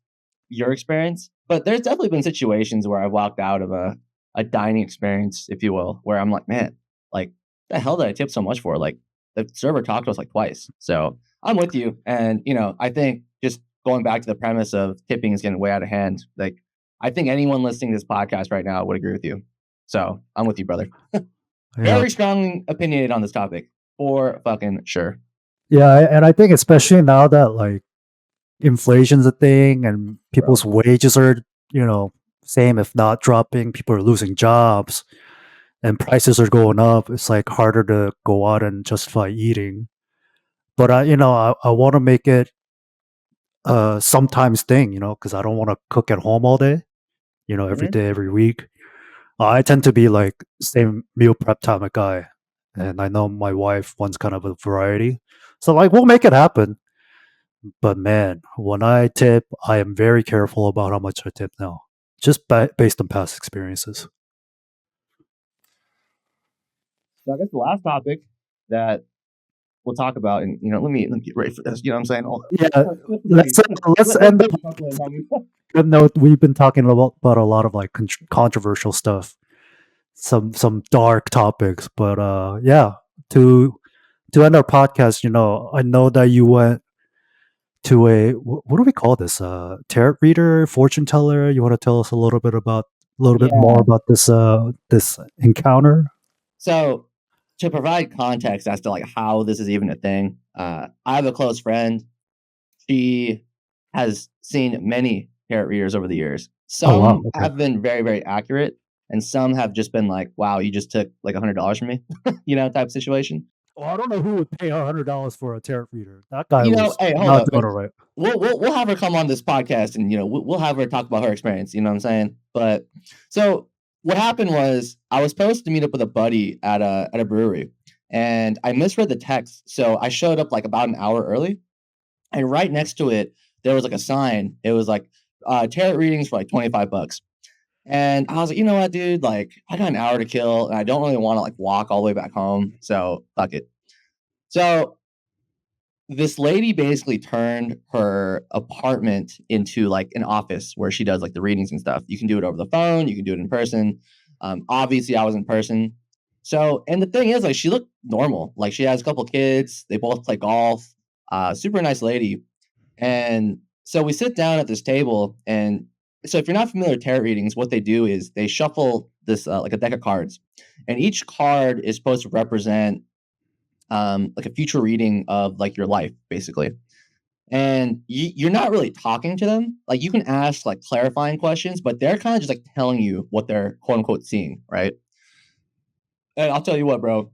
Speaker 2: your experience, but there's definitely been situations where I've walked out of a dining experience, if you will, where I'm like, man, like the hell did I tip so much for? Like the server talked to us like twice. So I'm with you. And I think just going back to the premise of tipping is getting way out of hand, like I think anyone listening to this podcast right now would agree with you. So I'm with you, brother.
Speaker 1: Yeah,
Speaker 2: Very strongly opinionated on this topic, for fucking sure.
Speaker 1: yeah, and I think especially now that like inflation's a thing and
Speaker 2: Bro.
Speaker 1: people's wages are, you know, same if not dropping, people are losing jobs and prices are going up. It's like harder to go out and justify eating. But I want to make it sometimes thing, because I don't want to cook at home all day, every
Speaker 2: Mhm.
Speaker 1: day, every week. I tend to be like same meal prep time of guy, and I know my wife wants kind of a variety, so like we'll make it happen. But man, when I tip, I am very careful about how much I tip now, just based on past experiences.
Speaker 2: So I guess the last topic that we'll talk about, and let me get ready for this. You know what I'm saying?
Speaker 1: Yeah,
Speaker 2: Let,
Speaker 1: let's
Speaker 2: let's
Speaker 1: end the
Speaker 2: get the calculator, homie.
Speaker 1: good note. We've been talking about a lot of like controversial stuff, some dark topics, but yeah. To end our podcast, I know that you went to what do we call this? Tarot reader, fortune teller. You want to tell us a little bit more
Speaker 2: Yeah.
Speaker 1: about this encounter?
Speaker 2: So to provide context as to like how this is even a thing, I have a close friend. She has seen many tarot readers over the years.
Speaker 1: Oh wow,
Speaker 2: Some
Speaker 1: okay.
Speaker 2: have been very, very accurate, and some have just been like, "Wow, you just took like $100 from me," type situation.
Speaker 1: Well, I don't know who would pay $100 for a tarot reader. That guy was
Speaker 2: Hey, hold
Speaker 1: not
Speaker 2: up.
Speaker 1: doing it right.
Speaker 2: We'll have her come on this podcast, and we'll have her talk about her experience. You know what I'm saying? But so what happened was I was supposed to meet up with a buddy at a brewery, and I misread the text, so I showed up like about an hour early, and right next to it there was like a sign. It was like tarot readings for like $25. And I was like, you know what, dude? Like, I got an hour to kill, and I don't really want to like walk all the way back home. So fuck it. So this lady basically turned her apartment into like an office where she does like the readings and stuff. You can do it over the phone, you can do it in person. Obviously, I was in person. So, and the thing is, like, she looked normal. Like, she has a couple kids. They both play golf. Super nice lady. And so we sit down at this table, and so if you're not familiar with tarot readings, what they do is they shuffle this like a deck of cards, and each card is supposed to represent like a future reading of like your life, basically. And you're not really talking to them. Like you can ask like clarifying questions, but they're kind of just like telling you what they're quote unquote seeing, right? And I'll tell you what, bro.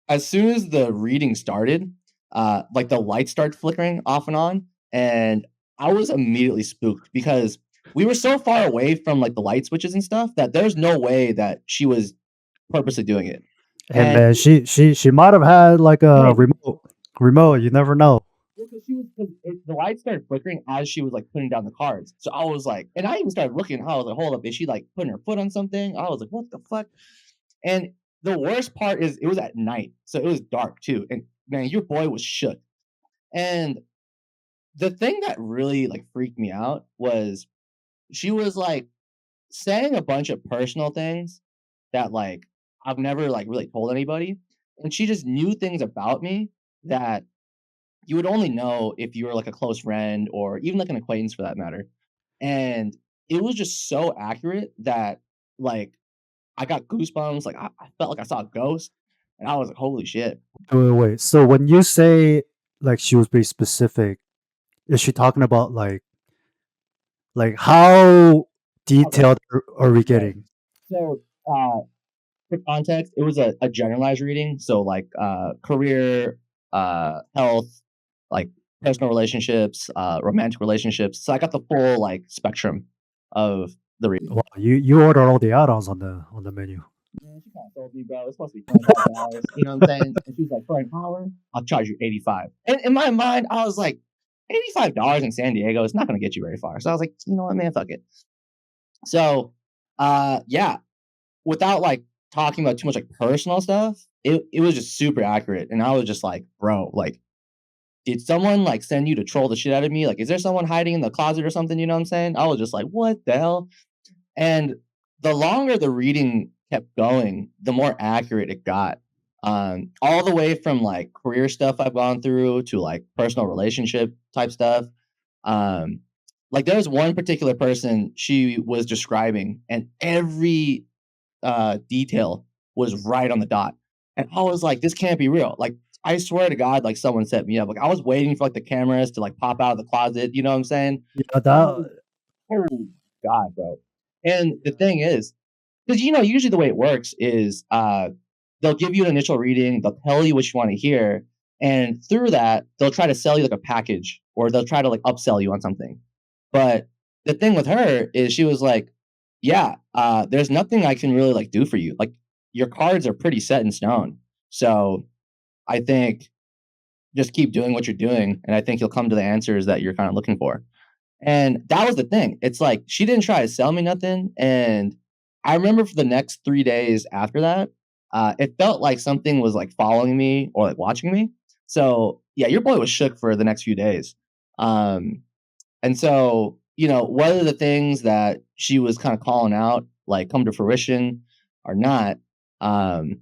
Speaker 2: As soon as the reading started, like the lights started flickering off and on, and I was immediately spooked because we were so far away from like the light switches and stuff that there's no way that she was purposely doing it.
Speaker 1: Hey
Speaker 2: And
Speaker 1: man, she might have had like a
Speaker 2: right,
Speaker 1: remote. You never know.
Speaker 2: because the lights started flickering as she was like putting down the cards. So I was like, and I even started looking. I was like, hold up, is she like putting her foot on something? I was like, what the fuck? And the worst part is it was at night, so it was dark too. And man, your boy was shook. And the thing that really like freaked me out was she was like saying a bunch of personal things that like I've never like really told anybody. And she just knew things about me that you would only know if you were like a close friend or even like an acquaintance for that matter. And it was just so accurate that like I got goosebumps. Like I felt like I saw a ghost, and I was like, "Holy shit!"
Speaker 1: Wait. So when you say like she was being specific, is she talking about like how
Speaker 2: Okay,
Speaker 1: detailed are we
Speaker 2: right.
Speaker 1: getting?
Speaker 2: So for context, it was a generalized reading. So like career, health, like personal relationships, romantic relationships. So I got the full like spectrum of the reading.
Speaker 1: Wow, you order all the add-ons on the menu.
Speaker 2: Man, she kind of told me, bro, it's supposed to be $25. You know what I'm saying? And she was like, for an hour, I'll charge you 85. And in my mind, I was like, $85 in San Diego is not going to get you very far. So I was like, you know what, man, fuck it. So, yeah, without like talking about too much like personal stuff, it was just super accurate. And I was just like, bro, like, did someone like send you to troll the shit out of me? Like, is there someone hiding in the closet or something? You know what I'm saying? I was just like, what the hell? And the longer the reading kept going, the more accurate it got. All the way from like career stuff I've gone through to like personal relationship type stuff. Um, like there was one particular person she was describing, and every detail was right on the dot. And I was like, this can't be real. Like, I swear to God, like someone set me up. Like I was waiting for like the cameras to like pop out of the closet. You know what I'm saying?
Speaker 1: Yeah,
Speaker 2: I
Speaker 1: that
Speaker 2: was, oh God, bro. And the thing is, because you know, usually the way it works is they'll give you an initial reading, they'll tell you what you want to hear, and through that, they'll try to sell you like a package or they'll try to like upsell you on something. But the thing with her is she was like, yeah, there's nothing I can really like do for you. Like your cards are pretty set in stone. So I think just keep doing what you're doing, and I think you'll come to the answers that you're kind of looking for. And that was the thing. It's like she didn't try to sell me nothing. And I remember for the next 3 days after that, it felt like something was like following me or like watching me. So yeah, your boy was shook for the next few days. Um, and so, you know, whether the things that she was kind of calling out like come to fruition or not, um,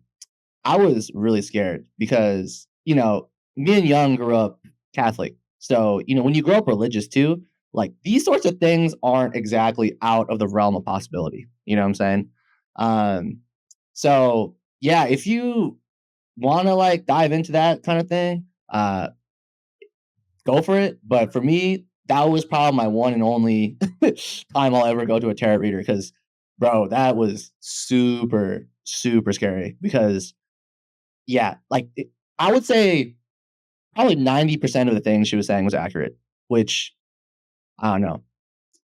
Speaker 2: I was really scared because, you know, me and Young grew up Catholic. So, you know, when you grow up religious too, like these sorts of things aren't exactly out of the realm of possibility. You know what I'm saying? Um, so yeah, if you want to like dive into that kind of thing, go for it. But for me, that was probably my one and only time I'll ever go to a tarot reader because, bro, that was super, super scary because yeah, like, I would say probably 90% of the things she was saying was accurate, which I don't know.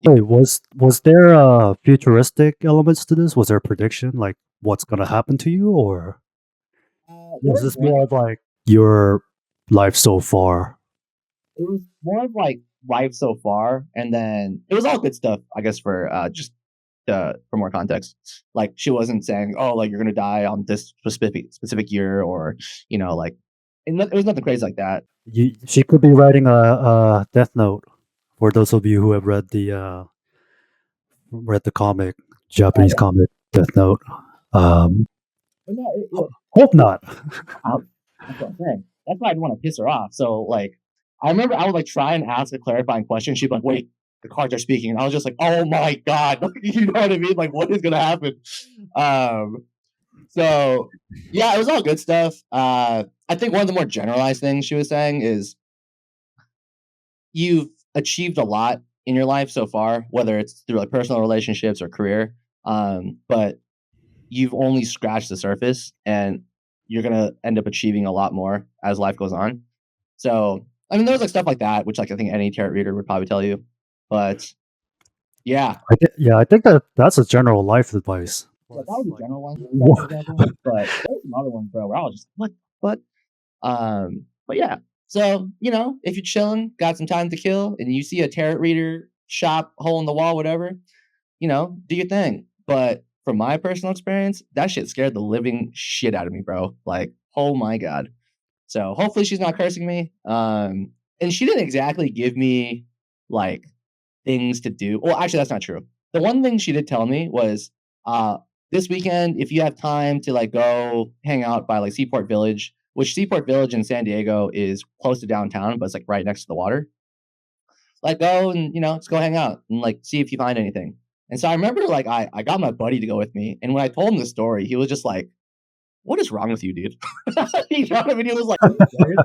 Speaker 1: wait, was there futuristic elements to this? Was there a prediction like what's gonna happen to you, or
Speaker 2: There
Speaker 1: was
Speaker 2: was
Speaker 1: this
Speaker 2: one
Speaker 1: more of like your life so far?
Speaker 2: it was more of, like, life so far, and then it was all good stuff, I guess, for more context. Like, she wasn't saying, "Oh, like, you're gonna die on this specific year," or, you know, like it was nothing crazy like that.
Speaker 1: She could be writing a death note for those of you who have read the comic,
Speaker 2: Oh,
Speaker 1: Japanese
Speaker 2: yeah.
Speaker 1: comic Death Note. Um,
Speaker 2: But no,
Speaker 1: hope not.
Speaker 2: out. That's what I'm saying. That's why I didn't want to piss her off. So like, I remember I would like try and ask a clarifying question. She'd be like, "Wait, the cards are speaking," and I was just like, "Oh my god!" You know what I mean? Like, what is gonna happen? Um. So yeah, it was all good stuff. I think one of the more generalized things she was saying is you've achieved a lot in your life so far, whether it's through like personal relationships or career. But you've only scratched the surface and you're gonna end up achieving a lot more as life goes on. So I mean there's like stuff like that, which like I think any tarot reader would probably tell you. But Yeah,
Speaker 1: Yeah, I think that's a general life advice.
Speaker 2: yeah, that
Speaker 1: Plus,
Speaker 2: was a
Speaker 1: like,
Speaker 2: general one, that
Speaker 1: what?
Speaker 2: example. But there's some other ones, bro, where I was just what? But yeah. So, if you're chilling, got some time to kill, and you see a tarot reader shop, hole in the wall, whatever, do your thing. But from my personal experience, that shit scared the living shit out of me, bro. Like, oh my god. So hopefully she's not cursing me. And she didn't exactly give me like things to do. Well, actually, that's not true. The one thing she did tell me was, uh, this weekend, if you have time to like go hang out by like Seaport Village, which Seaport Village in San Diego is close to downtown, but it's like right next to the water. Like go and just go hang out and like see if you find anything. And so I remember like I got my buddy to go with me, and when I told him the story, he was just like, "What is wrong with you, dude?" You know what I mean? He was like, "Are you serious?"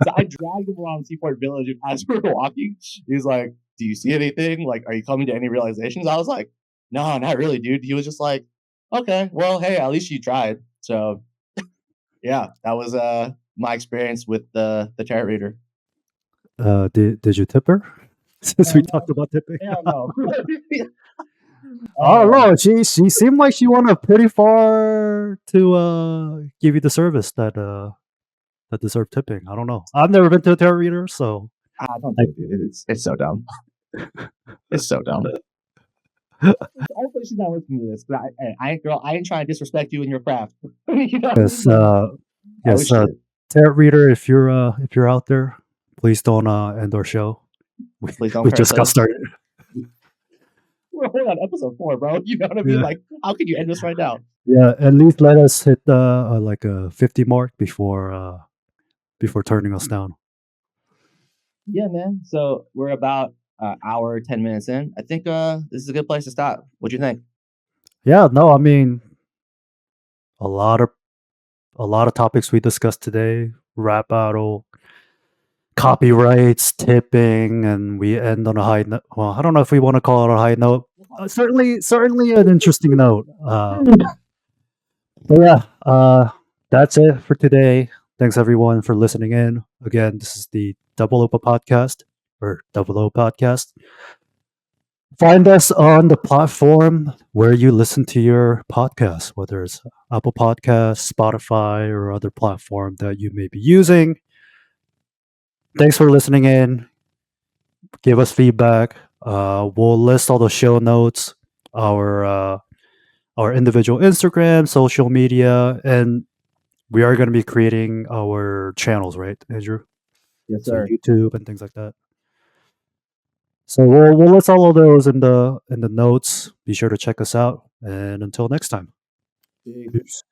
Speaker 2: So I dragged him around Seaport Village, and as we were walking, he was like, "Do you see anything? Like, are you coming to any realizations?" I was like, "No, not really, dude." He was just like, "Okay, well, hey, at least you tried." So yeah, that was my experience with the tarot reader.
Speaker 1: Did you tip her? Since we
Speaker 2: Hell no,
Speaker 1: talked about tipping,
Speaker 2: hell no.
Speaker 1: I don't
Speaker 2: Oh,
Speaker 1: know. She seemed like she went up pretty far to give you the service that deserved tipping. I don't know. I've never been to a tarot reader, so
Speaker 2: don't
Speaker 1: I,
Speaker 2: do it, dude. It's so dumb. It's so dumb. Hopefully she's not listening to this. But I ain't girl. I ain't trying to disrespect you and your craft. You know what I mean?
Speaker 1: yes,
Speaker 2: Like, oh
Speaker 1: yes,
Speaker 2: shit.
Speaker 1: tarot reader. If you're out there, please don't end our show. We
Speaker 2: Please don't
Speaker 1: we
Speaker 2: curse
Speaker 1: just got
Speaker 2: us.
Speaker 1: started.
Speaker 2: We're only on episode 4, bro. You know what I mean?
Speaker 1: Yeah,
Speaker 2: Like, how could you end this right now?
Speaker 1: yeah. At least let us hit like a 50 mark before turning us down.
Speaker 2: Yeah, man. So we're about an hour, 10 minutes in. I think this is a good place to stop. What do you think?
Speaker 1: Yeah, no, I mean a lot of topics we discussed today: rap battle, copyrights, tipping, and we end on a high note. Well, I don't know if we want to call it a high note. Certainly an interesting note. But yeah, that's it for today. Thanks everyone for listening in. Again, this is the Double Opa podcast or Double O podcast. Find us on the platform where you listen to your podcast, whether it's Apple Podcasts, Spotify, or other platform that you may be using. Thanks for listening in. Give us feedback. We'll list all the show notes, our uh, our individual Instagram, social media, and we are going to be creating our channels, right, Andrew?
Speaker 2: Yes,
Speaker 1: So
Speaker 2: sir.
Speaker 1: YouTube and things like that. So we'll list all of those in the notes. Be sure to check us out. And until next time.
Speaker 2: Peace.
Speaker 1: Peace.